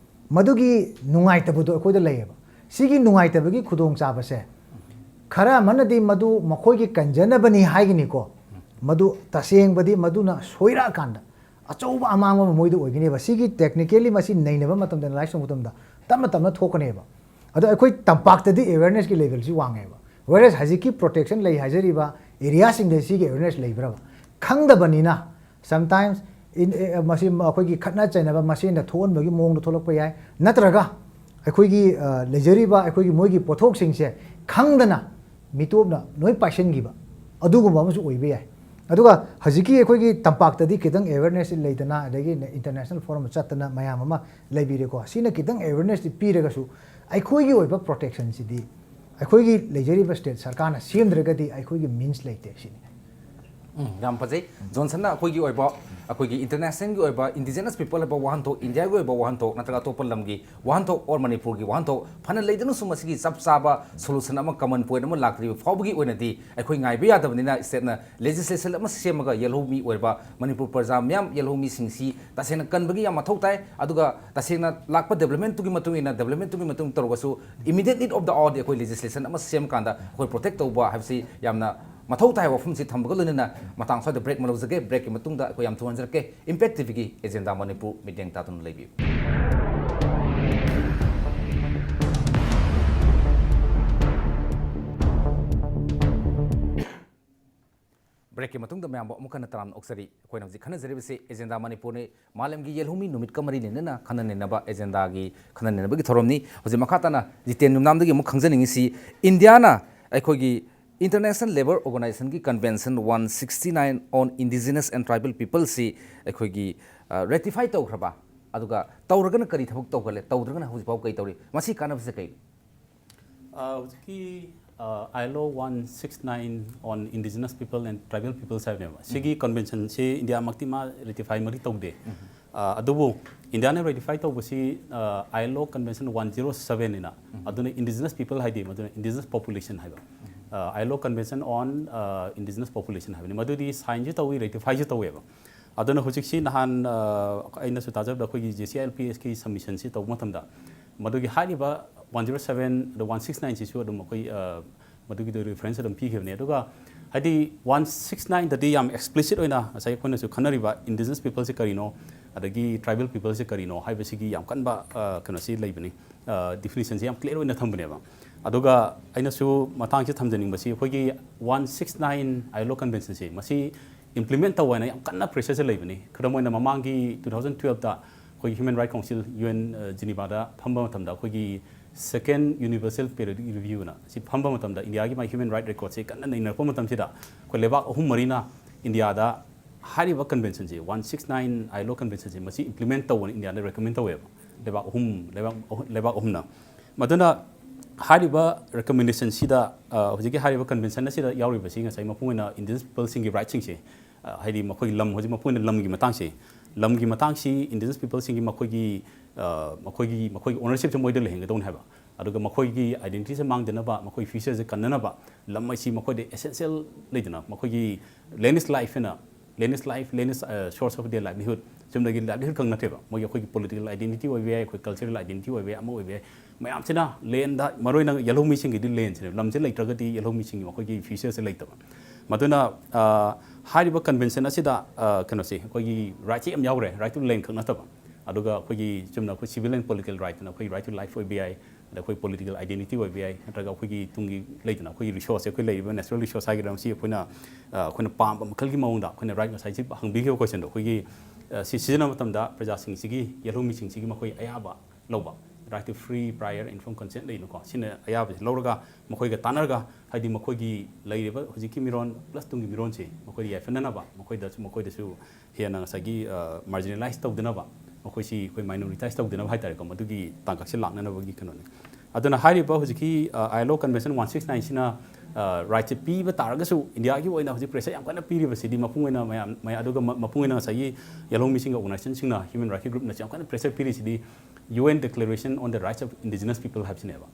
ꯃꯗꯨꯒꯤ ꯅꯨꯡꯉꯥꯏꯇꯕꯗꯣ ꯑꯩꯈꯣꯏꯗ ꯂꯩꯌꯦꯕ ꯁꯤꯒꯤ ꯅꯨꯡꯉꯥꯏꯇꯕꯒꯤ ꯈꯨꯗꯣꯡꯆꯥꯕꯁꯦ ꯈꯔ ꯑꯃꯅꯗꯤ ꯃꯗු ꯃꯈꯣꯏꯒꯤ ꯀꯟꯖꯅꯕꯅꯤ ꯍꯥꯏꯒꯅꯤꯀꯣ ꯃꯗꯨ ꯇꯁꯦꯡꯕꯗꯤ ꯃꯗꯨꯅ ꯁꯣꯏꯔꯛꯑꯀꯥꯟꯗ ꯑꯆꯧꯕ ꯑꯃꯥꯡꯕ ꯑꯃ ꯃꯣꯏꯗ ꯑꯣꯏꯒꯅꯦꯕ ꯁꯤꯒꯤ ꯇꯦꯛꯅꯤꯀꯦꯜꯂꯤ ꯃꯁꯤ ꯅꯩꯅꯕ ꯃꯇꯝꯗ ꯑꯦꯅꯥꯂꯥꯏꯁ ꯇꯧꯕ ꯃꯇꯝꯗ ꯇꯞꯅ ꯇꯞꯅ ꯊꯣꯛꯀꯅꯦꯕ ꯑꯗꯣ ꯑꯩꯈꯣꯏ ꯇꯝꯄꯥꯛꯇꯗꯤ ꯑꯦꯋꯦꯔꯅꯦꯁꯀꯤ ꯂꯦꯚꯦꯜꯁꯤ ꯋꯥꯡꯉꯦꯕ ꯋꯦꯔꯦꯁ ꯍꯧꯖꯤꯛꯀꯤ ꯄ꯭ꯔꯣꯇꯦꯛꯁꯟ ꯂꯩ ꯍꯥꯏꯖꯔꯤꯕ ꯑꯦꯔꯤꯌꯥꯁꯤꯡꯗ ꯁꯤꯒꯤ ꯑꯦꯋꯦꯔꯅꯦꯁ ꯂꯩꯕ꯭ꯔꯕ ꯈꯪꯗꯕꯅꯤꯅ ꯁꯝꯇꯥꯏꯝꯁ ꯃꯁꯤ ꯑꯩꯈꯣꯏꯒꯤ ꯈꯠꯅ ꯆꯩꯅꯕ ꯃꯁꯦꯟꯗ ꯊꯣꯛꯍꯟꯕꯒꯤ ꯃꯑꯣꯡꯗ ꯊꯣꯛꯂꯛꯄ ꯌꯥꯏ ꯅꯠꯇ꯭ꯔꯒ ꯑꯩꯈꯣꯏꯒꯤ ꯂꯩꯖꯔꯤꯕ ꯑꯩꯈꯣꯏꯒꯤ ꯃꯣꯏꯒꯤ ꯄꯣꯠꯊꯣꯛꯁꯤꯡꯁꯦ ꯈꯪꯗꯅ ꯃꯤꯇꯣꯞꯅ ꯂꯣꯏ ꯄꯥꯏꯁꯤꯟꯈꯤꯕ ꯑꯗꯨꯒꯨꯝꯕ ꯑꯃꯁꯨ ꯑꯣꯏꯕ ꯌꯥꯏ ꯑꯗꯨꯒ ꯍꯧꯖꯤꯛꯀꯤ ꯑꯩꯈꯣꯏꯒꯤ ꯇꯝꯄꯥꯛꯇꯗꯤ ꯈꯤꯇꯪ ꯑꯦꯋꯦꯔꯅꯦꯁ ꯂꯩꯗꯅ ꯑꯗꯒꯤ ꯏꯟꯇꯔꯅꯦꯁꯅꯦꯜ ꯐꯣꯔꯝ ꯆꯠꯇꯅ ꯃꯌꯥꯝ ꯑꯃ ꯂꯩꯕꯤꯔꯦꯀꯣ ꯁꯤꯅ ꯈꯤꯇꯪ ꯑꯦꯋꯦꯔꯅꯦꯁꯇꯤ ꯄꯤꯔꯒꯁꯨ ꯑꯩꯈꯣꯏꯒꯤ ꯑꯣꯏꯕ ꯄ꯭ꯔꯣꯇꯦꯛꯁꯟꯁꯤꯗꯤ ꯑꯩꯈꯣꯏꯒꯤ ꯂꯩꯖꯔꯤꯕ ꯁ꯭ꯇꯦꯠ ꯁꯔꯀꯥꯔꯅ ꯁꯦꯝꯗ꯭ꯔꯒꯗꯤ ꯑꯩꯈꯣꯏꯒꯤ ꯃꯤꯟꯁ ꯂꯩꯇꯦ ꯁꯤꯅꯤ ꯌꯥꯝ ꯐꯖꯩ ꯖꯣꯟꯁꯟꯅ ꯑꯩꯈꯣꯏꯒꯤ ꯑꯣꯏꯕ ꯑꯩꯈꯣꯏꯒꯤ ꯏꯟꯇꯔꯅꯦꯁꯅꯦꯜꯒꯤ ꯑꯣꯏꯕ ꯏꯟꯗꯤꯖꯤꯅꯁ ꯄꯤꯄꯜ ꯍꯥꯏꯕ ꯋꯥꯍꯟꯊꯣꯛ ꯏꯟꯗꯤꯌꯥꯒꯤ ꯑꯣꯏꯕ ꯋꯥꯍꯟꯊꯣꯛ ꯅꯠꯇ꯭ꯔꯒ ꯑꯇꯣꯞꯄ ꯂꯝꯒꯤ ꯋꯥꯍꯟꯊꯣꯛ ꯑꯣꯔ ꯃꯅꯤꯄꯨꯔꯒꯤ ꯋꯥꯍꯟꯊꯣꯛ ꯐꯅ ꯂꯩꯗꯨꯅꯁꯨ ꯃꯁꯤꯒꯤ ꯆꯞ ꯆꯥꯕ ꯁꯣꯂꯨꯁꯟ ꯑꯃ ꯀꯃꯟ ꯄꯣꯏꯟ ꯑꯃ ꯂꯥꯛꯇ꯭ꯔꯤꯕ ꯐꯥꯎꯕꯒꯤ ꯑꯣꯏꯅꯗꯤ ꯑꯩꯈꯣꯏ ꯉꯥꯏꯕ ꯌꯥꯗꯕꯅꯤ나 ꯁ꯭ꯇꯦꯠꯅ ꯂꯦꯖꯤꯁꯂꯦꯁꯟ ꯑꯃ ꯁꯦꯝꯃꯒ ꯌꯦꯜꯍꯧꯃꯤ ꯑꯣꯏꯕ ꯃꯅꯤꯄꯨꯔ ꯄ꯭ꯔꯖꯥ ꯃꯌꯥꯝ ꯌꯦꯜꯍꯧꯃꯤꯁꯤꯡꯁꯤ ꯇꯁꯦꯡꯅ ꯀꯟꯕꯒꯤ ꯌꯥꯝ ꯃꯊꯧ ꯇꯥꯏ ꯑꯗꯨꯒ ꯇꯁꯦꯡꯅ ꯂꯥꯛꯄ ꯗꯦꯕꯂꯞꯃꯦꯟꯇꯨꯒꯤ ꯃꯇꯨꯡ ꯏꯟꯅ ꯗꯦꯕꯂꯞꯃꯦꯟꯇꯨꯒꯤ ꯃꯇꯨꯡ ꯇꯧꯔꯒꯁꯨ ꯏꯃꯤꯗꯤꯌꯦꯠ ꯅꯤꯗ ꯑꯣꯐ ꯗ ꯑꯋꯥꯔꯗꯤ ꯑꯩꯈꯣꯏ ꯂꯦꯖꯤꯁꯂꯦꯁꯟ ꯑꯃ ꯁꯦꯝꯀꯥꯟꯗ ꯑꯩꯈꯣꯏ ꯄ꯭ꯔꯣꯇꯦꯛ ꯇꯧꯕ ꯍꯥꯏꯕꯁꯤ ꯌꯥꯝꯅ ꯃꯊꯧ ꯇꯥꯏ ꯋꯥꯐꯝꯁꯤ ꯊꯝꯕꯒ ꯂꯣꯏꯅꯅ ꯃꯇꯥꯡ ꯁ꯭ꯋꯥꯏꯗ ꯕ꯭ꯔꯦꯛ ꯂꯧꯖꯒꯦ ꯕ꯭ꯔꯦꯛꯀꯤ ꯃꯇꯨꯡꯗ ꯑꯩꯈꯣꯏ ꯌꯥꯝ ꯊꯨꯍꯟꯖꯔꯛꯀꯦ ꯏꯝꯄꯦꯛ ꯇꯤꯚꯤꯒꯤ ꯑꯦꯖꯦꯟꯗꯥ ꯃꯅꯤꯄꯨꯔ ꯃꯤꯠꯌꯦꯡ ꯇꯥꯗꯨꯅ ꯂꯩꯕꯤꯌꯨ ब्रेक की मतुंग मैम अमुकन तराम ओक्सरी अखोइना हजिक खनजरिबसे एजेंडा मणिपुरनि मालमगी येलहुमी नुमित कमरी लेनना खननेनबा एजेंडागी खननेनबगी थोरमनी हजि मखाताना जितेन नुमनामदगी अमुक खंजनिंगिसी इंडियाना अखोइगी इंटरनेशनल लेबर ऑर्गेनाइजेशन की convention 169 on indigenous and tribal people सी अखोइगी रेटिफाई तौखरबा अदुगा तौरगन करी थबक तौगले तौद्रगन हजिपाव कई तौरी मसी कानबसे कई हजिकी ILO 169 on indigenous people and tribal peoples have never. Sigi convention se India makti ma ratify mari taude. Adubu India ne ratify tau basi ILO convention 107 ina. Aduna indigenous people haidi maduna indigenous population haiba. ILO convention on indigenous population haiba. Madu di sign ji tawi ratify ji tawi ba. Aduna hujik si nahan aina su tajab da koi JCLPS ki submission si tau matamda. Madu ki hari ba 107 the 169 si su adum koi madu ki reference adum pi khevne aduga hadi 169 da di am explicit oina asai khona su khanari ba indigenous people se karino adagi tribal people se karino haiba sigi yam kan ba kana si leibani definition si yam clear oina thambane ba aduga aina su matang se thamjaning ba si khoi gi 169 ILO convention si masi implement tawana yam kanna pressure se leibani khadam oina mamang gi 2012 da khoi human right council UN Geneva da phamba matamda khoi gi second universal periodic review na si phamba matamda India gi my human right record se kanna nei narpo matam sida ko lebak ahum marina India da hari ba convention ji 169 ILO convention ji masi implement tawon India na recommend tawe lebak ahum na maduna hari ba recommendation sida hojiki hari ba convention na sida yauri ba singa sai mapuina indigenous people sing gi right sing se hari makoi lam hoji mapuina lam gi matang se lam gi matang si indigenous people sing gi makoi ownership se moide leheng don haba aduga makoi gi identity se mang dena ba makoi future se kanna ba lam mai si makoi de essential leidena makoi gi land is life na land is life land is source of their livelihood ꯆꯨꯝꯅꯒꯤ ꯂꯥꯏꯚꯂꯤꯍꯨꯗ ꯈꯛ ꯅꯠꯇꯦꯕ ꯃꯣꯏꯒꯤ ꯑꯩꯈꯣꯏꯒꯤ political identity ꯑꯣꯏꯕ ꯌꯥꯏ ꯑꯩꯈꯣꯏ cultural identity ꯑꯣꯏꯕ ꯌꯥꯏ ꯑꯃ ꯑꯣꯏꯕ ꯌꯥꯏ ꯃꯌꯥꯝꯁꯤꯅ ꯂꯦꯟꯗ ꯃꯔꯨꯑꯣꯏꯅ ꯌꯦꯜꯍꯧ ꯃꯤꯁꯤꯡꯒꯤꯗꯤ ꯂꯦꯟꯁꯤꯅꯦꯕ ꯂꯝꯁꯦ ꯂꯩꯇ꯭ꯔꯒꯗꯤ ꯌꯦꯜꯍꯧ ꯃꯤꯁꯤꯡꯒꯤ ꯃꯈꯣꯏꯒꯤ ꯐ꯭ꯌꯨꯆꯔꯁꯦ ꯂꯩꯇꯕ ꯃꯗꯨꯅ ꯍꯥꯏꯔꯤꯕ ꯀꯟꯚꯦꯟꯁꯟ ꯑꯁꯤꯗ ꯀꯩꯅꯣꯁꯦ ꯑꯩꯈꯣꯏꯒꯤ ꯔꯥꯏꯠꯁꯦ ꯌꯥꯝ ꯌꯥꯎꯔꯦ ꯔꯥꯏꯠ ꯇꯨ ꯂꯦꯟ ꯈꯛ ꯅꯠꯇꯕ ꯑꯗꯨꯒ ꯑꯩꯈꯣꯏꯒꯤ ꯆꯨꯝꯅ ꯑꯩꯈꯣꯏ ꯁꯤꯚꯤल ꯑꯦꯟ ꯄꯣꯂꯤꯇꯤꯀꯦꯜ ꯔꯥꯏꯠꯇꯅ ꯑꯩꯈꯣꯏ ꯔꯥꯏꯠ ꯇꯨ ꯂꯥꯏꯐ ꯑꯣꯏꯕ ꯌꯥꯏ ꯑꯗ ꯑꯩꯈꯣꯏ ꯄꯣꯂꯤꯇꯤꯀꯦꯜ ꯑꯥꯏꯗꯦꯟꯇꯤꯇꯤ ꯑꯣꯏꯕ ꯌꯥꯏ ꯅꯠꯇ꯭ꯔꯒ ꯑꯩꯈꯣꯏꯒꯤ ꯇꯨꯡꯒꯤ ꯂꯩꯗꯅ ꯑꯩꯈꯣꯏꯒꯤ ꯔꯤꯁꯣꯔꯁꯁꯦ ꯑꯩꯈꯣꯏ ꯂꯩꯔꯤꯕ ꯅꯦꯆꯔꯦꯜ ꯔꯤꯁꯣꯔꯁ ꯍꯥꯏꯒꯗ꯭ꯔꯥ ꯃꯁꯤ ꯑꯩꯈꯣꯏꯅ ꯄꯥꯝꯕ ꯃꯈꯜꯒꯤ ꯃꯑꯣꯡꯗ ꯑꯩꯈꯣꯏꯅ ꯔꯥꯏꯠ ꯉꯁꯥꯏꯁꯤ ꯍꯪꯕꯤꯈꯤꯕ ꯀꯣꯏꯁꯟꯗꯣ ꯑꯩꯈꯣꯏꯒꯤ ꯁꯤ ꯁꯤꯖꯤꯟꯅꯕ ꯃꯇꯝꯗ प्रजाꯁꯤꯡꯁꯤꯒꯤ ꯌꯦꯜꯍꯧ ꯃꯤꯁꯤꯡꯁꯤꯒꯤ ꯃꯈꯣꯏ ꯑꯌꯥꯕ ꯂꯧꯕ ꯔꯥꯏꯠ ꯇꯨ ꯐ꯭ꯔꯤ ꯄ꯭राꯏꯌꯔ ꯏꯟꯐꯣꯔꯝ ꯀꯟꯁꯦꯟꯠ ꯂꯩꯅꯀꯣ ꯁꯤꯅ ꯑꯌꯥꯕꯁꯤ ꯂꯧꯔꯒ ꯃꯈꯣꯏꯒ ꯇꯥꯟꯅꯔꯒ ꯍꯥꯏꯗꯤ ꯃꯈꯣꯏꯒꯤ ꯂꯩꯔꯤꯕ ꯍꯧꯖꯤꯛꯀꯤ ꯃꯤꯔꯣꯟ ꯄ꯭ꯂꯁ ꯇꯨꯡꯒꯤ ꯃꯤꯔꯣꯟꯁꯤ ꯃꯈꯣꯏꯗ ꯌꯥꯏꯐꯅꯅꯕ ꯃꯈꯣꯏꯗꯁꯨ ꯍꯦꯟꯅ ꯉꯁꯥꯏꯒꯤ ꯃꯥꯔꯖꯤꯅꯦꯂꯥꯏꯁ ꯇꯧꯗꯅꯕ ꯃꯈꯣꯏꯁꯤ ꯑꯩꯈꯣꯏ ꯃꯥꯏꯅꯣꯔꯤꯇꯥꯏꯁ ꯇꯧꯗꯅꯕ ꯍꯥꯏꯇꯥꯔꯦꯀꯣ ꯃꯗꯨꯒꯤ ꯇꯥꯡꯀꯛꯁꯦ ꯂꯥꯛꯅꯅꯕꯒꯤ ꯀꯩꯅꯣꯅꯤ ꯑꯗꯨꯅ ꯍꯥꯏꯔꯤꯕ ꯍꯧꯖꯤꯛꯀꯤ ILO ꯀꯟꯚꯦꯟꯁꯟ 169 ꯁꯤꯅ ꯔꯥꯏꯠꯁꯦ ꯄꯤꯕ ꯇꯥꯔꯒꯁꯨ ꯏꯟꯗꯤꯌꯥꯒꯤ ꯑꯣꯏꯅ ꯍꯧꯖꯤꯛ ꯄ꯭ꯔꯦꯁꯔ ꯌꯥꯝ ꯀꯟꯅ ꯄꯤꯔꯤꯕꯁꯤꯗꯤ ꯃꯄꯨꯡ ꯑꯣꯏꯅ ꯑꯗꯨꯒ ꯃꯄꯨꯡ ꯑꯣꯏꯅ ꯉꯁꯥꯏꯒꯤ ꯌꯦꯜꯍꯧ ꯃꯤꯁꯤꯡꯒꯤ ꯑꯣꯔꯒꯅꯥꯏꯖꯦꯁꯟꯁꯤꯡꯅ ꯍ꯭ꯌꯨꯃꯦꯟ ꯔꯥꯏꯠꯀꯤ ꯒ꯭ꯔꯨꯞꯅꯁꯨ ꯌꯥꯝ ꯀꯟꯅ pressure ꯄꯤꯔꯤꯁꯤꯗꯤ UN Declaration on the Rights of Indigenous People 하시네요.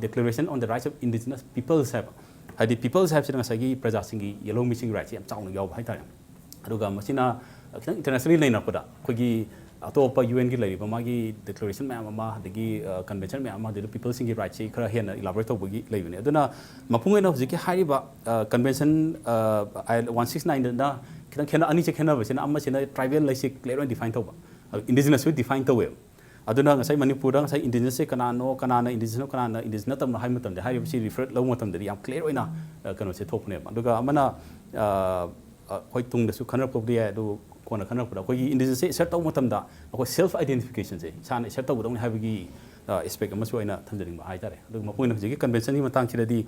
Declaration on the Rights of Indigenous Peoples 하고. 하디 peoples 하시는 것이 प्रजासिंगी yellow missing rights ꯌꯥꯝ ꯆꯥꯎꯅ ꯌꯥꯎꯕ ꯍꯥꯏꯇꯥꯔꯦ. ꯑꯗꯨꯒ ꯃꯁꯤꯅ ꯈꯤꯇꯪ internationally ꯂꯩꯅꯔꯛꯄꯗ ꯑꯩꯈꯣꯏꯒꯤ ꯑꯇꯣꯞꯄ UN ꯒꯤ ꯂꯩꯔꯤꯕ ꯃꯥꯒꯤ declaration ꯃꯌꯥꯝ ꯑꯃ ꯑꯗꯒꯤ convention ꯃꯌꯥꯝ ꯑꯃ ꯑꯗꯨꯗ peoples ꯁꯤꯡꯒꯤ rights ꯁꯤ ꯈꯔ ꯍꯦꯟꯅ elaborate ꯇꯧꯕꯒꯤ ꯂꯩꯕꯅꯦ. ꯑꯗꯨꯅ ꯃꯄꯨꯡ ꯑꯣꯏꯅ ꯍꯧꯖꯤꯛꯀꯤ ꯍꯥꯏꯔꯤꯕ convention 169 ꯗ खितंग खेना अनी से खेनाबसिना अमसिना ट्राइबल लाइसे क्लियर ऑन डिफाइन तौबा indigenous way define तौवे अदुना ngasai manipur da ngasai indigenous se kanano indigenous tamna hai matam da hai si refer lo matam da yam clear oina kano se thopne aduga amana hoi tung da su khanar pop dia do kona khanar pura koi indigenous se set tau matam da ko self identification se san set tau dong hai bagi aspect ama su oina thamjering ba hai tare aduga mapoin na jigi convention ni matang chiradi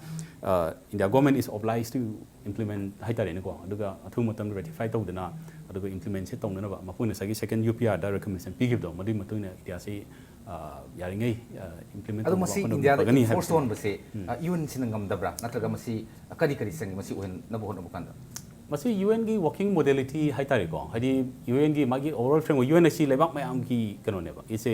India government is obliged to implement hai tare ne ko aduga athu matam ratify tau dana aduga implement se tong na ba mapoin na sagi second UPR da recommendation pi give do madi matung na India se yaringai implement adu masi India da force on base UN sinangam dabra natraga masi kadi kadi sang masi ohen na bohon abukanda Masih UN की working modality है तारे को हरी UN की मागी overall framework UN ऐसी लेबाक में आम की कनो ने बा इसे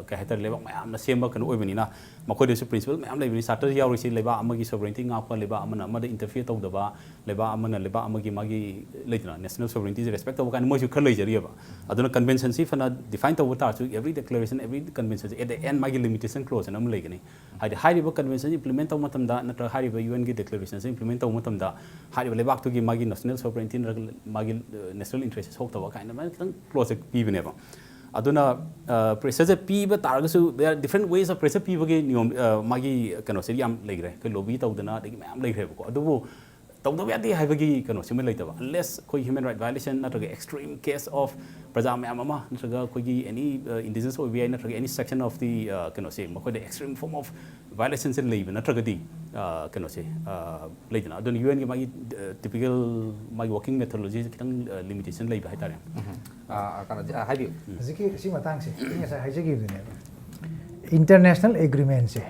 कहते लेबाक में आम न सेम बा कनो ओबनी ना मकोई देसु प्रिंसिपल में आम लेबनी साटर याव रिसी लेबा आम की सोवरेनिटी ngap का लेबा आम न मद इंटरफियर तौ दबा लेबा आम न लेबा आम की मागी लेजना नेशनल सोवरेनिटी रेस्पेक्ट तौ कान मोजु खर लेजरी बा अदुना कन्वेंशन सी फना डिफाइन तौ ता सु every declaration every convention at the end मागी लिमिटेशन क्लोज न हम लेगनी हादि हारिबो कन्वेंशन इंप्लीमेंट तौ मतम दा नत्र हारिबो UN की डिक्लेरेशन से इंप्लीमेंट तौ मतम दा हारिबो लेबाक तो की मागी national sovereignty मागी national interest होक तब kind of खितंग क्लोज पीबने बा अदुना प्रेशर से पीब तारगसु there are different ways of pressure पीबगे नियम मागी कनो से याम लेग्रे कोई लॉबी तौदना दगी मैम लेग्रे बको अदुबो तौदब यादे हाइबगी कनो से में लेतबा unless कोई human right violation नत्रगे extreme case of प्रजा मैम अमा नत्रगा कोई any indigenous or VI नत्रगा any section of the कनो से मकोई extreme form of violation से लेब नत्रगदी कनो से लेजना अदुन UN की मागी typical मागी working methodology खितंग limitation lab हाइतारे kana habi hajiki si matang se inga sa hajiki dune international agreement se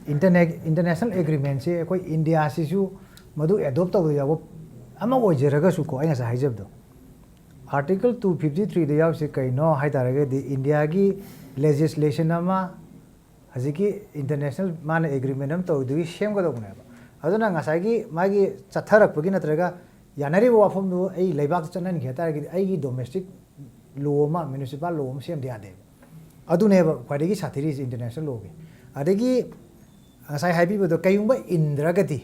international agreement se koi India si su madu adopt tau ya bo ama wo jeraga su ko inga sa hajab do article 253 de yaw se kai no hai taraga di India ki legislation ama hajiki international man agreement am tau du shem ga do ne ba aduna nga sa gi magi chatharak pagi natraga yanari wa phom do ai leibak chanan kheta gi ai gi domestic law ma municipal law ma sem dia de adune ba khwadi gi sathiri international law gi adegi asai haibi bo kayung ba indragati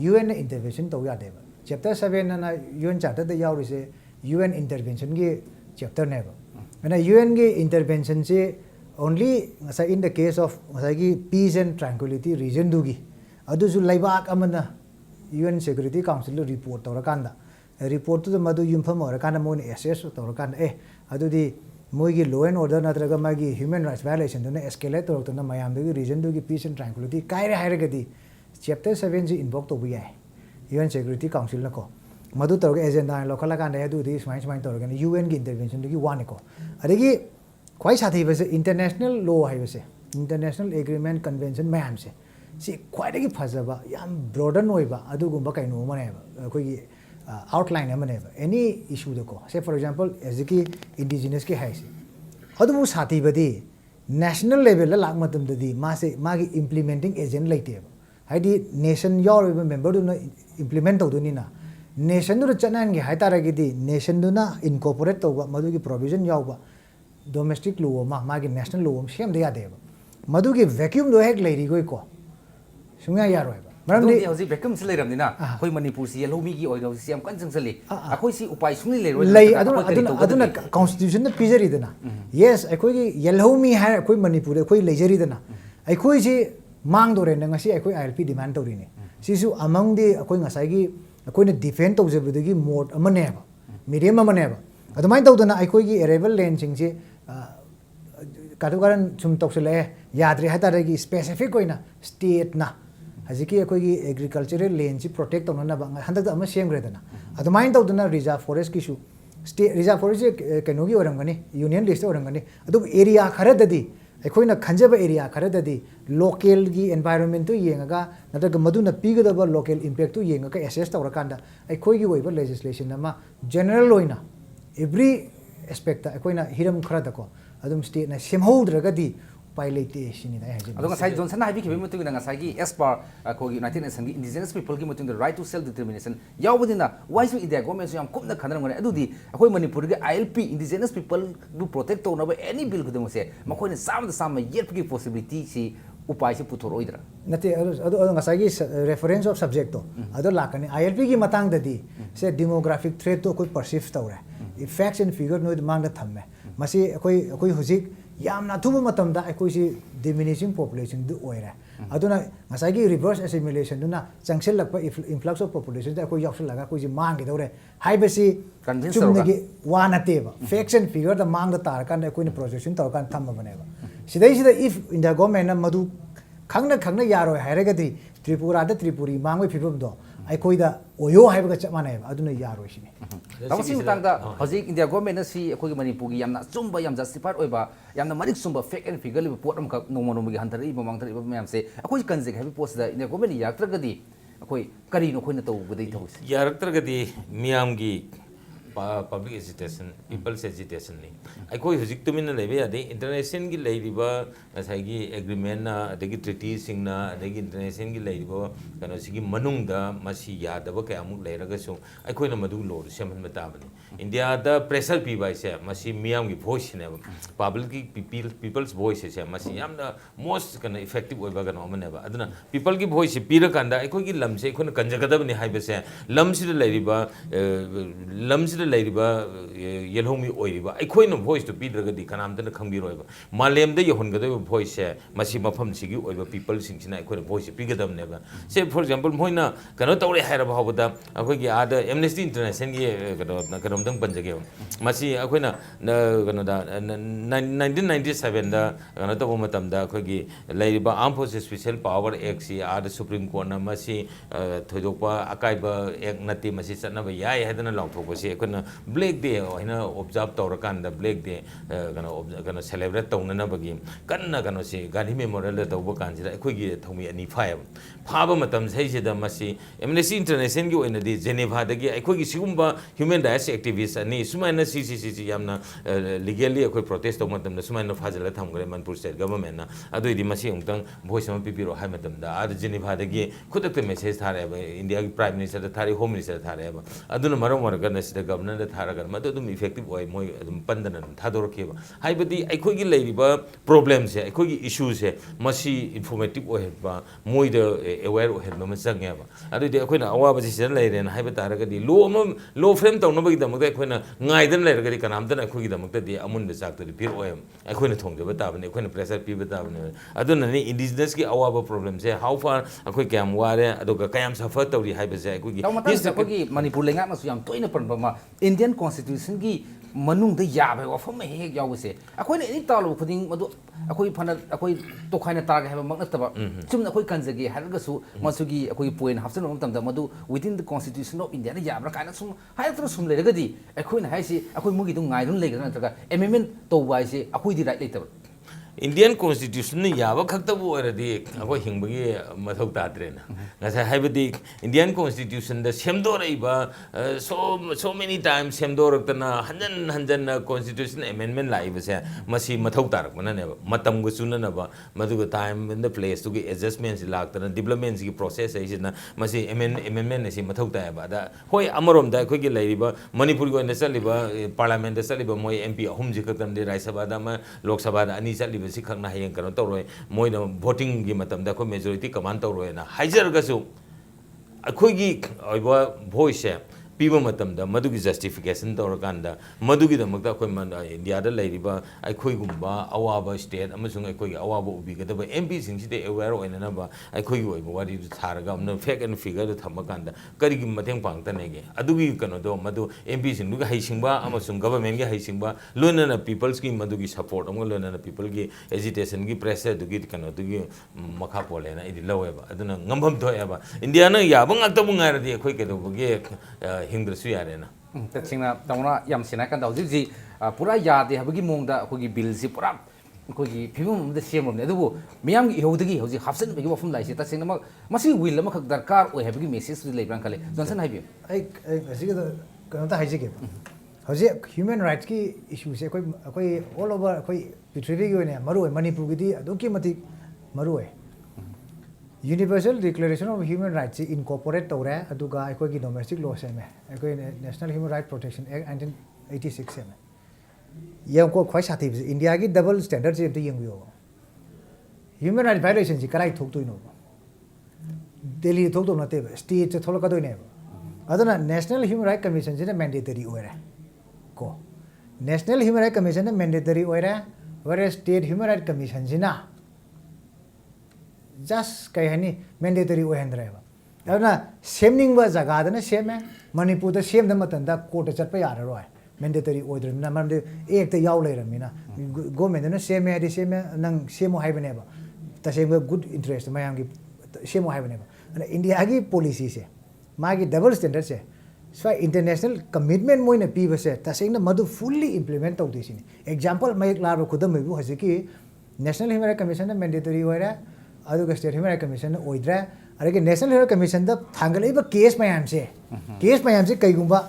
UN intervention to ya de ba chapter 7 na UN charter da yaw rise UN intervention gi chapter ne ba na UN gi intervention se only asai in the case of asai gi peace and tranquility region du gi adu su leibak amana UN Security Council report tawrakanda report to the madu yumpham orakanda mon assess tawrakanda adudi moigi law and order natraga magi human rights violation dona escalate tawrakna mayam du region du peace and tranquility kaire hairagadi chapter 7 ji invoke to bi UN Security Council na ko madu tawga agenda lokala kanda adu di smai tawragani UN gi intervention du gi one ko adigi khwai sathi base international law hai base international agreement convention mayam se si khwaidagi phajaba yam broaden oiba adugumba kaino mane koi outline amane any issue de ko say for example as ki indigenous ki hai adubu sathi badi national level la lagmatam dadi ma se magi implementing agent laite haidi nation your member do implement tawduni na nation दु चनन गे हाइतारगिदी nation दुना incorporate तौबा मधुगी provision यावबा domestic लो मा मागी national लो same दे यादेबा मधुगी vacuum दो हेक लेरी गोय को Sunga यारोयबा मरमदी हौजी vacuum से लेरमदिना अखोई मणिपुर से येलोमी की ओइनो से हम कन जंगसली अखोई सी उपाय सुनि लेरोय लई अदुना कॉन्स्टिट्यूशन ने पिजरीदना यस अखोई येलोमी है अखोई मणिपुर अखोई लेजरीदना अखोई से मांग दोरे नंगसी अखोई आईएलपी डिमांड तौरीने सिसु अमंग दि अखोई ngसाई अखोई डिफेंड तौजबदगी मोड अमनेबा मीडियम अमनेबा अदुमाइन तौदना अखोई अरेबल लैंड सिंगसे काटुकारन सुम तौसले याद्रे हातारगी स्पेसिफिक ओइना स्टेट ना हजिकी अखोई एग्रीकल्चरल लैंड से प्रोटेक्ट तौनना हंदक अमा सेमग्रेदना अदुमाइन तौदना रिजर्व फॉरेस्ट किसु स्टेट रिजर्व फॉरेस्ट कैनोगी ओरंगनी यूनियन लिस्ट ओरंगनी अदु एरिया खरददी अखोइना खंजब एरिया खरददी लोकल की एनवायरनमेंट तो येंगा नतक मदुना पीगदब लोकल इंपैक्ट तो येंगा एसेस तौरकांदा अखोई की ओइबा लेजिस्लेशन अमा जनरल ओइना एवरी एस्पेक्ट अखोइना हिरम खरदको अदुम स्टेट ना सेमहोद्रगदी उपाय लेते सिनी दाय हाजिन अदो ngasai johnson habi khibe mutu na ngasai gi as per ko united nation gi indigenous people gi mutu right to self determination yaubudina why so india government yam kumna khanam ngane adudi akoi manipur gi ilp indigenous people bu protect to na any bill khudum se makoi na sam yet gi possibility si उपाय से पुथोरोइद्रा नते अदो ngasai gi reference of subject to अदो लाकने ilp gi matang dadi se demographic threat to koi perceive tawre facts and figure no mang da thamme masi akoi hujik यामना थुबो मतमदा अखोइसी diminishing population दु ओइरा अदुना ngसाई रिवर्स एसिमिलेशन दुना चंगसेलक influx of population दा अखोइ यावसलगा अखोइसी मांगे दौरे हाइबसी चुमनगी वानतेबा फैक्ट्स एंड फिगर दा मांग दा तार कान अखोइने प्रोजेक्शन तौर कान थम बनेबा सिदैसिदा इफ इंडिया गवर्नमेंट मधु खंगना यारोय हायरगदी त्रिपुरा दा त्रिपुरी मांगोय फिबम दो अखोइदा ओयो हाइबगा चमानेबा अदुना यारोय सिने तमसी मतंगदा हजिक इंडिया गवर्नमेंट सी अखोई मणिपुर की यामना चुम्बा याम justified ओइबा यामना Marik Chumba fake and figure लिबा पोट अमका नोमोनोमगी हंतरी ममांगतरी मैम से अखोई कंजे हैबी पोस्ट दा इंडिया गवर्नमेंट यात्रगदी अखोई करी no खोइना तौबदई थौस यारक्तरगदी मियामगी public agitation peoples agitation नहीं अखोई हुजिक तुमिन लेबे यादे इंटरनेशनल की लेरिबा ngसाई एग्रीमेंट ना अदगी ट्रीटी सिंगना अदगी इंटरनेशनल की लेरिबा कनो सिगी मनुंगदा मसी यादब कयामुक लेरगसु अखोइना मदु लोर सेमन बताबनी इंडिया दा प्रेशर पीबा से मसी मियाम की वॉइस ने पब्लिक की पीपल्स वॉइस से मसी यामना मोस्ट कनो इफेक्टिव ओइबा कनो अमनेबा अदना पीपल की वॉइस पीर कांदा अखोई की लम से अखोइना कंजगदबनी हाइबसे लम से लेरिबा लम से लेरिबा येलोमी ओइरिबा अखोइना वॉइस तो पीद्रगदी कनामतन खंगिरोइबा मालेमदे यहोनगदब वॉइस से मसी मफम सिगी ओइबा पीपल सिंगसिना अखोइना वॉइस पीगदबनेबा से फॉर एग्जांपल मोइना कनो तौरे हायरबा होबदा अखोइगी आदा एमनेस्टी इंटरनेशनल की कनो दंग पंजगे मसी अखोइना कनो दा 1997 दा कनो तबो मतमदा अखोइगी लेरिबा arm forces special power act सी आदा सुप्रीम कोर्ट ना मसी थोदोपा अकाइबा एक नती मसी चनबा याय हैदना लाउथोबसी अखोइना ब्लैक डे होइना ऑब्जर्व तौरकांदा ब्लैक डे कनो सेलिब्रेट तौननबगी कन्ना कनो सी गांधी मेमोरियल तौबा कांजिदा अखोइगी थौमी अनि फाब मतम सैसिदा मसी एमनेस्टी इंटरनेशनल की ओइनदी जेनेभादगी अखोइगी सिगुम्बा ह्यूमन राइट्स एक्टिविस्ट अनि सुमाइना सी यामना लीगली अखोइ प्रोटेस्ट तौ मतमदा सुमाइना फाजला थमगरे मनपुर स्टेट गवर्नमेंट ना अदुइदी मसी उंगतंग वॉइस अमा पिपिरो हाय मतमदा आद जेनेभादगी खुदक मेसेज थारेबा इंडिया की प्राइम मिनिस्टर थारे होम मिनिस्टर थारेबा अदुना मरम मरगना सिदा गवर्नर थारगा मदु दुम इफेक्टिव ओइ मोय अदुम पंदन थादोरखेबा हाइबदी अखोइगी लेरिबा प्रॉब्लम से अखोइगी इशू से मसी इन्फॉर्मेटिव ओहेबा मोय द अवेयर ओहेबा मसंगेबा अदुदी अखोइना अवाबा सिजन लेरेन हाइबा तारगदी लो फ्रेम तौनबगी दमक अखोइना ngaidam leragadi kanamdana akhoi damakta di amun chak to pir oem akhoi na thongde tabane akhoi na pressure pi tabane aduna ni indigenous ki awaba problem se how far akhoi kyam ware adoga kayam suffer tawri haiba se akhoi gi is akhoi manipur lenga ma su yam toina panba ma indian constitution gi manung da yabe wafam he yawse akhoi na ni talu khuding madu akhoi phana akhoi tokhaina targa haba maknataba chumna akhoi kanjagi haraga su masugi akhoi point hafsan tamda madu within the constitution of india na yabra kana sum hayatra sum leragadi akhoi na haisi akhoi mugi du ngai dun legana nataga amendment to wai se akhoi di right later Indian Constitution ni yawa khakta bu oradi ako hingbagi mathau tadrena ngasa haibadi Indian Constitution da semdor iba so many times semdor tana hanjan constitution amendment lai ba se masi mathau tarak mana ne matam gu suna na ba madu time in the place to get adjustments lak tana developments ki process ai na masi amendment ne si mathau ta ba da hoi amarom da khoi gi lai ba Manipur go na saliba parliament da saliba moi MP ahum ji khatam de Rajya Sabha da ma Lok Sabha da ani saliba si khakna hayeng kano tawroi moi na voting gi matam da ko majority command tawroi na haijar ga su akhoi gi oiba voice piba matam da madu gi justification tawra kanda madu gi da makta khoi man India da lairiba akhoi gumba awaba state amasung akhoi gi awaba ubi ga da ba MP sing si de aware oina na ba akhoi gi oiba wari du tharaga amna fake and figure da thamma kanda kari gi mateng pang ta nege adu gi kano do madu MP sing du ga haisingba amasung government gi haisingba lona na peoples gi madu gi support amga lona na people gi agitation gi pressure du gi kano du gi makha pole na idi lawe ba aduna ngambam do ya ba India na ya bang akta bunga ra di akhoi ke do gi hingdrasu yare na तसिंगना तमना याम सिना का दाउ जी पूरा यादे हबगी मोंगदा अखोगी bill जी पूरा अखोगी फिबम the same ने दुबो मियाम गी होदगी हौजी हाफसन बगी वफम लाइसे तसिंगना मसी will मखक दरकार ओय हबगी message लेब्रां खले जॉनसन हाइबी असिग कनता हाइजिके हौजे ह्यूमन राइट्स की इशू से कोई ऑल ओवर कोई पृथ्वी की ने मरु मणिपुर की दी अदुकी मति मरु है Universal Declaration of Human Rights incorporate तौरे अदुगा अखोगी डोमेस्टिक लॉ से में अखोई national human right protection act 1986 से में यह को ख्वाई साथी इंडिया की डबल स्टैंडर्ड से तो यंग यो ह्यूमन राइट वायलेशन जी कराई थोक तो नो दिल्ली थोक तो नते स्टेट से थोक कदो ने अदना नेशनल ह्यूमन राइट कमीशन से मैंडेटरी ओरे को नेशनल ह्यूमन राइट कमीशन ने मैंडेटरी ओरे वेरे स्टेट ह्यूमन राइट कमीशन जिना just kay hani mandatory ohendreba aduna semning ba jaga da na seme manipur da sem da matan da court chat pa yara roi mandatory order na mam de ek ta yaw leiramina government na seme adi seme nang semo haibane ba ta seme good interest mayam gi semo haibane ba ana india gi policy se ma gi double standard se so international commitment moina pi ba se ta seng na madu fully implement tau de sini example mai ek lar khudam mai bu hasi ki national human rights commission na mandatory oira अदुगा state human right commission ओइद्रा अरे national human commission द थांगलेबा case मयाम से कईगुंबा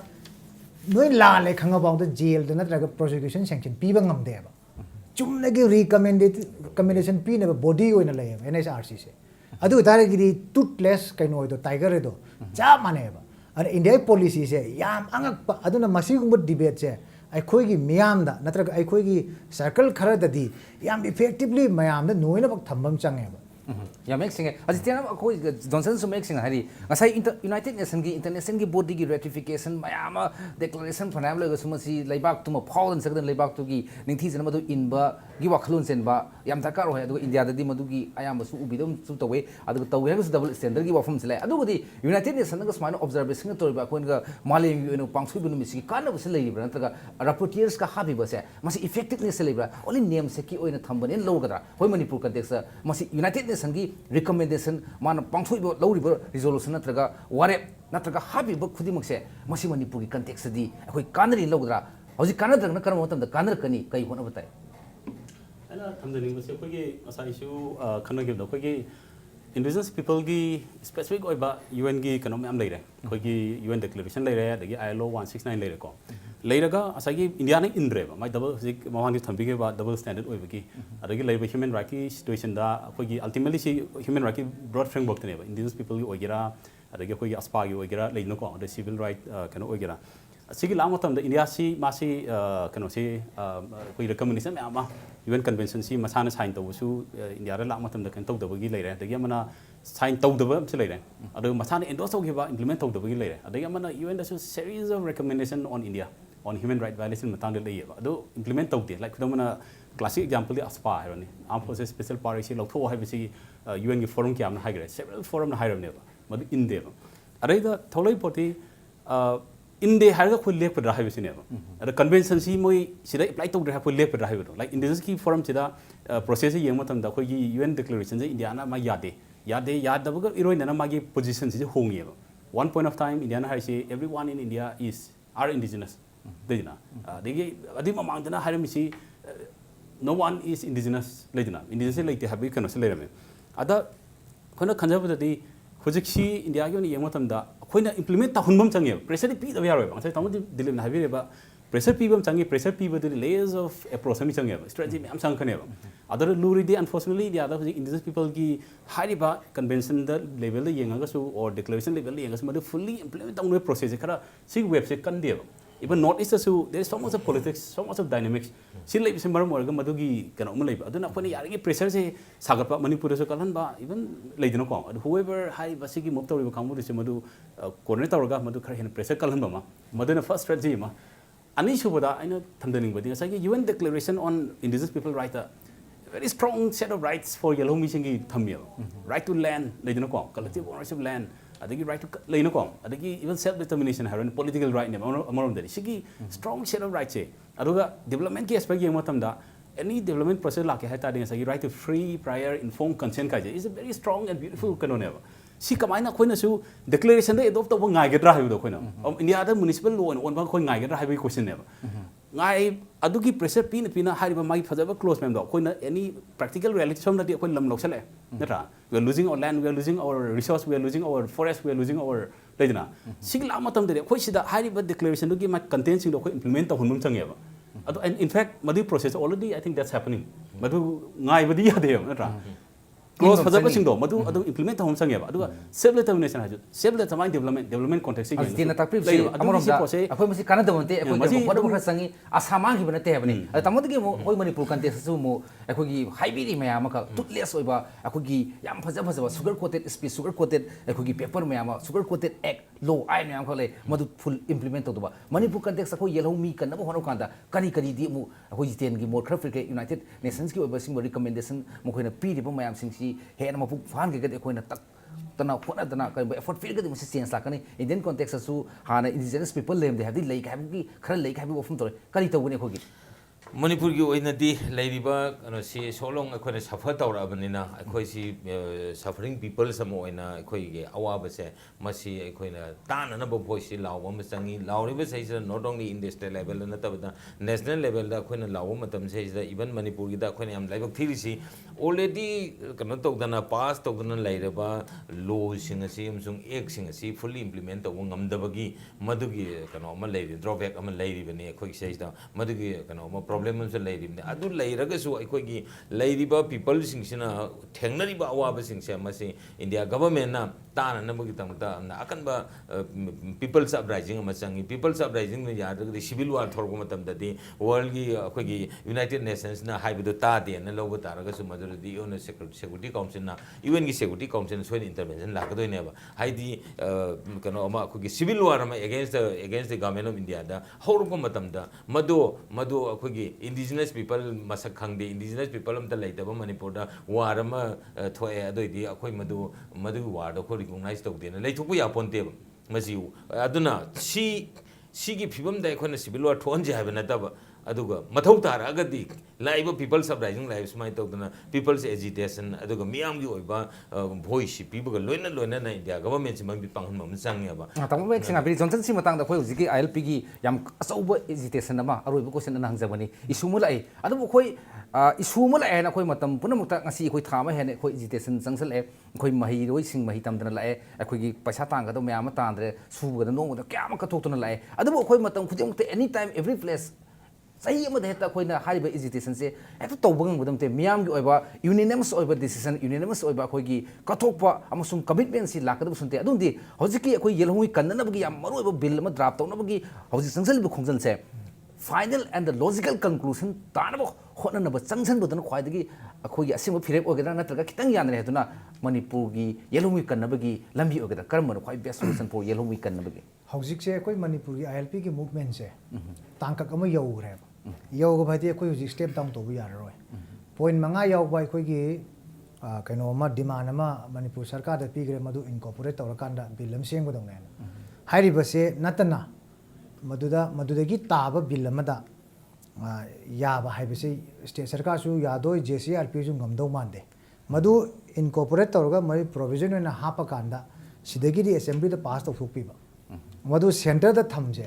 नोय लाले खंगा बाउंड जेल द नत्रगा प्रोसिक्यूशन सैंक्शन पीबा ngam चुमनगी रिकमेंडेशन पीने बॉडी ओइना लय एनएसआरसी से अदु तारगिरी टूथलेस कइनो ओइदो टाइगर दो जा मानेबा अरे इंडिया पॉलिसी से याम अंगक अदुना मसीगुंबा डिबेट से अखोगी मियाम दा नत्रगा अखोगी सर्कल खरा ददी याम इफेक्टिवली मयाम द नोइना बक थंबम चंगेबा या मेक सिंगे अजि तेना को जॉनसन सु मेक सिंग हरि ngasai यूनाइटेड नेशन की इंटरनेशनल की बॉडी की रेटिफिकेशन मयाम डिक्लेरेशन फनाम लग सुमसी लेबाक तुम फाउलन सकदन लेबाक तु की निंथि जन मदु इनबा gi wakhlun senba yam dakar hoy adu india da di madu gi ayam su ubidom su tawe adu tawe ha double standard gi wafum sile adu di united nation ga smine observation to ba kon ga malem gi no pangsu binu misi kana bus le libra ntaga rapporteurs ka habi base masi effectiveness le libra only name se ki oina thambane lo gadra hoy manipur context masi united nation gi recommendation man pangsu bo lo riba resolution ntaga ware ntaga habi ba khudi mak se masi manipur gi context di hoy kanri lo gadra hoji kanadra na karam hotam da kanar kani kai hona batai अना थमदनिंग बसे कोगी असा issue खनगे the कोगी indigenous people की specific ओइबा UN की कनोम याम लेरे कोगी UN declaration लेरे दगी ILO 169 लेरे को लेरगा असा की इंडिया ने इंद्रेबा माय डबल जिक महांगी थंबिगे बा डबल स्टैंडर्ड ओइबगी अदगी लेबा ह्यूमन राइट की सिचुएशन दा कोगी अल्टीमेटली सी ह्यूमन राइट की ब्रॉड फ्रेमवर्क तनेबा इंडिजिनस पीपल की ओइगेरा अदगी कोगी अस्पा की ओइगेरा लेनो को द सिविल राइट कनो ओइगेरा सिगी लाम मतम द इंडिया सी मासी कनो सी कोई रिकमेंडेशन में आमा यूएन कन्वेंशन सी मसाना साइन तबसु इंडिया रे लाम मतम द कन तौदबगी लेरे दगी मना साइन तौदब से लेरे अदो मसाना एंडोर्स तौगिबा इंप्लीमेंट तौदबगी लेरे अदगी मना यूएन दसु series of recommendation on India on human right violation मतंग दे लेयबा अदो इंप्लीमेंट तौदे लाइक खुदमना क्लासिक एग्जांपल दे अस्पा हायरनी आर्म फोर्सेस स्पेशल पावर सी लौथो हायबसी यूएन की फोरम की आमना हायग्रे सेवरल फोरम ना हायरनेबा मदु इंदेबा अरेदा थौलै पोती इन दे हर को लेप रहा है सिने अरे कन्वेंशन सी मोई सिदा अप्लाई तो रहा को लेप रहा है लाइक इंडिजिनस की फोरम सिदा प्रोसेस ये मतम दा कोई यूएन डिक्लेरेशन से इंडिया ना मा यादे यादबग इरोइन ना मागी पोजीशन से होंगे one point of time India ना से everyone in India is are indigenous देना देगी अदि ममांग दना हर मिसी no one is indigenous leidna indigenous leite habi kana se lerame ada khona khanjabadadi hojiksi india gi ni yema tamda khoina implement ta hunbam change pressure pi da yaro ba sai tamudi dilip na habi reba pressure pi bam change pressure pi badu layers of approach mi change strategy am sang khane ba adar luridi unfortunately the other indigenous people gi hariba convention da level da yenga ga su or declaration level da yenga su madu fully implement ta unwe process kara sig web se kan de even not is so there is so much of politics so much of dynamics sin lai sim maram orga madugi kana um lai aduna khoni yarigi pressure se sagapa manipur so kalan ba even lai dino ko whoever high basigi move to kamu se madu coordinate orga madu khar hen pressure kalan ba ma maduna first strategy ma ani subada aina thamdaning badi sa UN declaration on indigenous people right a very strong set of rights for yellow mission gi thamil right to land lai dino ko collective ownership land adagi right to leino ko adagi even self determination haran political right ne amarom dari sigi strong set of rights aduga development ki aspect yeng matam da any development process la ke hata de sagi right to free prior informed consent ka je is a very strong and beautiful kanone ba si kamaina khoina su declaration de adopt to ngai gedra hayu do khoina india da municipal law on ba khoi ngai gedra hayu question ne ba ngai adugi pressure pina hariba mai phajaba close mem do khoina any practical reality som da khoi lam loksale natra we are losing our land we are losing our resource we are losing our forest we are losing our leidna sigla matam de khoi sida hariba declaration do gi ma content sing do khoi implement ta hunum change ba adu and in fact madu process already I think that's happening madu ngai badi ya de natra close phajaba sing do madu adu implement ta hum change ba adu self determination haju self determination development context as tina takprip si amorom da apoi masi kana da monte apoi de podo khra sangi asama gi bana te habani tamod gi mo hoi manipur context su mo apoi gi haibi ri maya ma ka tutless oiba apoi gi yam phaja phaja sugar coated speech sugar coated apoi gi paper maya ma sugar coated act law ai maya ma le madu full implement to ba manipur context apoi yellow mi kan na hono kanda kari kari di mu apoi ten gi more khra frike united nations gi oiba sing recommendation mo khoina pi ri ba mayam sing si he na mapu fan ge ge khoina tak tana khona tana ka effort feel ge masi change la kani indian context su hana indigenous people lem de have the like have gi khara like have often to kari to bune khogi Manipur की ओइनदी लेरिबा कनोसी सोलोंग अखोने suffer तौरबनिना अखोइसी suffering people सम ओइना अखोइगे अवाबसे मसी अखोइना ताननब भोइसी लावम मसंगी लावरिबे सैसे not only in the state level नतबदा नेशनल लेवल दा अखोइना लावम मतम सैसे इवन मणिपुर की दा अखोइना हम लाइबक थिरिसी ऑलरेडी कनो तौदना पास तौदना लाइरबा लॉ सिंग असि अमसुंग एक्ट सिंग असि फुल्ली इंप्लीमेंट तौ ngамदबगी मदुगी कनो म लेरि ड्रॉबैक अम लेरिबने अखोइ सैसे मदुगी कनो म प्रॉब्लम से लेरिबने अदु लेरगसु अखोइगी लेरिबा पीपल सिंगसिना थेंगनरिबा अवाबा सिंगसे मसे इंडिया गवर्नमेंट ना ताना नबगी तंगता अकनबा पीपल्स अपराइजिंग अम चंगी पीपल्स अपराइजिंग ने यादगदि सिविल वार थोरगो मतमददि वर्ल्ड की अखोइगी यूनाइटेड नेशंस ना हाइबदो तादे न लोबो तारगसु मदुरदि यूएन सिक्योरिटी काउंसिल ना यूएन की सिक्योरिटी काउंसिल सोइन इंटरवेंशन लाकदोइनेबा हाइदि कनो अमा अखोइगी सिविल वार अमा against the government of India दा हौरगो मतमदा मदो अखोइगी इंडिजिनस पीपल मसक खंगदे इंडिजिनस पीपल अमता लेतबा मणिपुर दा वार अमा थोए अदोइदि अखोइ मदु वार दो रिकॉग्नाइज तौदेना लेथुपु यापोन्ते मसी अदुना सी फिबम दा अखोइना सिविल वार थोनजे हाबे नतबा अदुगा मथौ तारगदि लाइव पीपल्स अपराइजिंग लाइव स्माइ तौदना पीपल्स एजिटेशन अदुगा मियाम gi oiba voice pibuga loina na India government si mang bi panghun mam changyaba tamu mek singa bi johnson si matang da khoi hujiki ILP gi yam asauba agitation ama aroi bu question na hangjabani isumul ai adu khoi isumul ai na khoi matam punamukta ngasi khoi thama hene khoi agitation changsal e khoi mahi roi sing mahi tamdana la e khoi gi paisa tang ga do myam tandre suba da no da kya ma ka thokuna la e adu khoi matam khujimukta anytime every place sahi ama de ta khoina hariba agitation se eto tobang budam te miam gi oiba unanimous oiba decision unanimous oiba khoi gi kathokpa amasum commitment si lakada sunte adundi hojiki khoi yelhui kannana gi yam maru oiba bill ma draft tawna gi hoji sangsal bu khongjal se final and the logical conclusion tanaba hotna na ba changsan budan khwai dagi khoi gi asim phirep ogeda natraga kitang yan re duna manipur gi yelhui kannaba gi lambi ogeda karam khwai best solution for yelhui kannaba gi hojik se koi manipur gi ILP gi movement se tangkak ama yogre yoga bhati koi hojik step down to bi yaroi point manga yog bai koi gi kaino ma demand ama manipur sarkar da pigre madu incorporate tawrakanda bill am seng bodong ne hairi base natana maduda gi taba bill amada ya ba hai base state sarkar su yadoi JCRP su ngamdo mande madu incorporate tawraga mai provision na hapa kanda sidagi di assembly da pass to thukpi ba madu center da thamje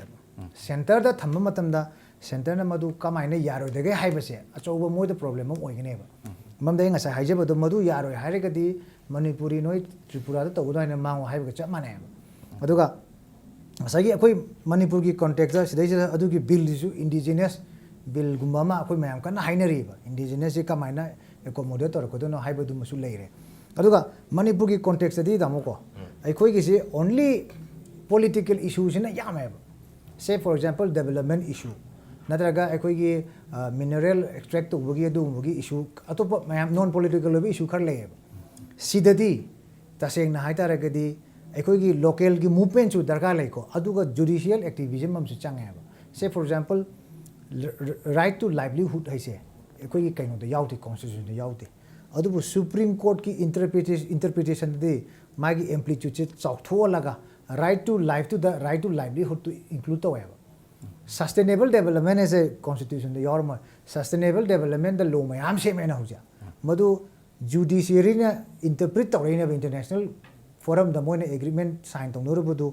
center da thamma matam da centre मधु कमायने यारोदगे हाइबसे अचौब मोद problem अम ओइगनेबा ममदे ngasa हाइजबदो मधु यारोय हाइरगदी मणिपुरी नोय त्रिपुरा तौदायना मांगो हाइबगा चप माने अदुगा ngasa gi akoi manipur gi context da sidai sida adu gi bill isu indigenous bill gumba ma akoi mayam kana hainari ba indigenous ji kamaina accommodate tor ko do no haibadu musu leire aduga manipur gi context di damo ko akoi gi si only political issues na yame say for example development issue natraga akoi gi mineral extract to bugi adu bugi issue atopa mayam non political bi issue khar le sidadi taseng na haitara gadi अखोई की local की movement जो दरकार लेको अदुगा judicial activism हम चंगे से for example right to livelihood है से अखोई की कहीं तो याउते कॉन्स्टिट्यूशन तो याउते अदुबु सुप्रीम कोर्ट की इंटरप्रिटेशन दे मागी एम्पलीट्यूड से चौथो लगा right to livelihood to include तो है sustainable development as a constitution दे यार सस्टेनेबल डेवलपमेंट द लो में हम से में ना हो जा मधु जुडिशियरी ने इंटरप्रेट तो रही ने इंटरनेशनल फोरम द मोने एग्रीमेंट साइन तौनरबदु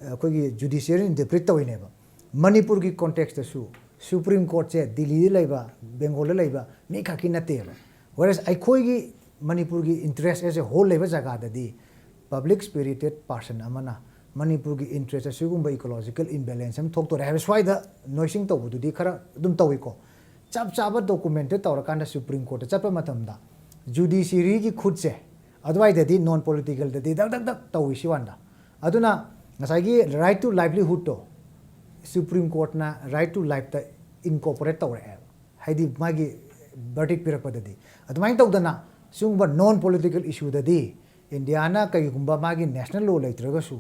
अखोगी जुडिशियरी इंटरप्रेट तौइनेबा मणिपुर की कॉन्टेक्स्ट सु सुप्रीम कोर्ट से दिल्ली लेबा बेंगोल लेबा मी खाकी नतेबा whereas अखोगी मणिपुर की इंटरेस्ट एज ए होल लेबा जगह ददी पब्लिक स्पिरिटेड पर्सन अमना मणिपुर की इंटरेस्ट असुगुंबा इकोलॉजिकल इम्बैलेंस हम थोक तो रेब स्वाइदा नोइसिंग तौबदुदी खरा दुम तौइको चप चाबा डॉक्यूमेंट तौरकांदा सुप्रीम कोर्ट चपा मतमदा जुडिशियरी की खुद से अदवाइददी नॉन पॉलिटिकल ददी दक दक दक तौइसी वांदा अदुना ngसागी राइट टू लाइवलीहुड तो सुप्रीम कोर्ट ना राइट टू लाइफ ता इनकॉर्पोरेट तौरे हाइदी मागी वर्डिक्ट पिरपददी अदुमाइन तौदना सुंगबा नॉन पॉलिटिकल इशू ददी इंडिया ना कईगुंबा मागी नेशनल लॉ लेत्रगसु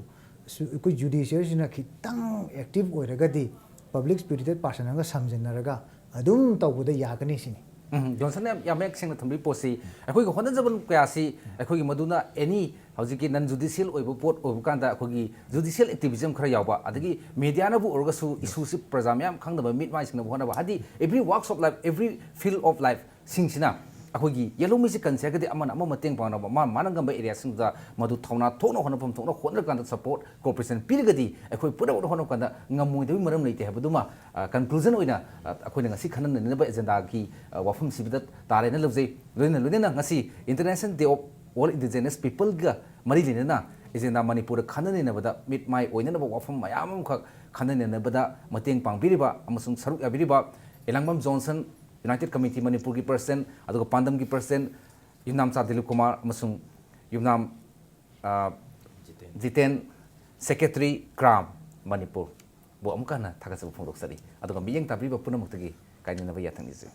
कोई जुडिशियरी ना खितंग एक्टिव ओइरगदी public spirited person nga samjinaraga adum tawbuda yagani sini Johnson ने यामेक सिंह थम्बी पोसी अखोई को होनन जबन कयासी अखोई की मदुना एनी हौजिकी नन जुडिशियल ओइबो पोट ओइबो कांदा अखोई जुडिशियल एक्टिविज्म खरा यावबा अदगी मीडिया नबु ओरगसु इशू सि प्रजाम्याम खांगदबा मिट माइ सिंगना होनबा हादि every works of life every field of life सिंगसिना अखोई येलो मिसि कंसेगदि अमन अम मतेंग पानबा मानंगम एरिया सिंगदा मदु थौना थोनो होनफम थोनो होनर कांदा सपोर्ट कोऑपरेशन पिरगदि अखोई पुरा होनो कांदा ngमोइदबि मरम लेते हबदुमा कंक्लूजन ओइना अखोई ngasi खनन ननबा एजेंडा की वाफम सिबिदत तारेना लबजै लोइना ngasi international day of all indigenous people गा मरि लिनना एजेंडा मणिपुर खननेनबदा मिट माइ ओइनबा वाफम मयाम ख खननेनबदा मतेंग पांगबिरिबा अमसुंग सरुक याबिरिबा Elangbam Johnson united committee Manipur की पर्सन अदुगा पांडम की पर्सन युमनाम चा दिलीप कुमार अमसुंग युमनाम जितेन सेक्रेटरी क्राम मणिपुर बो अमुकाना थागसब फोंदोक्सरी अदुगा मियंग ताब्रिबा पुनमुक्तगी काइननबा याथंगिजे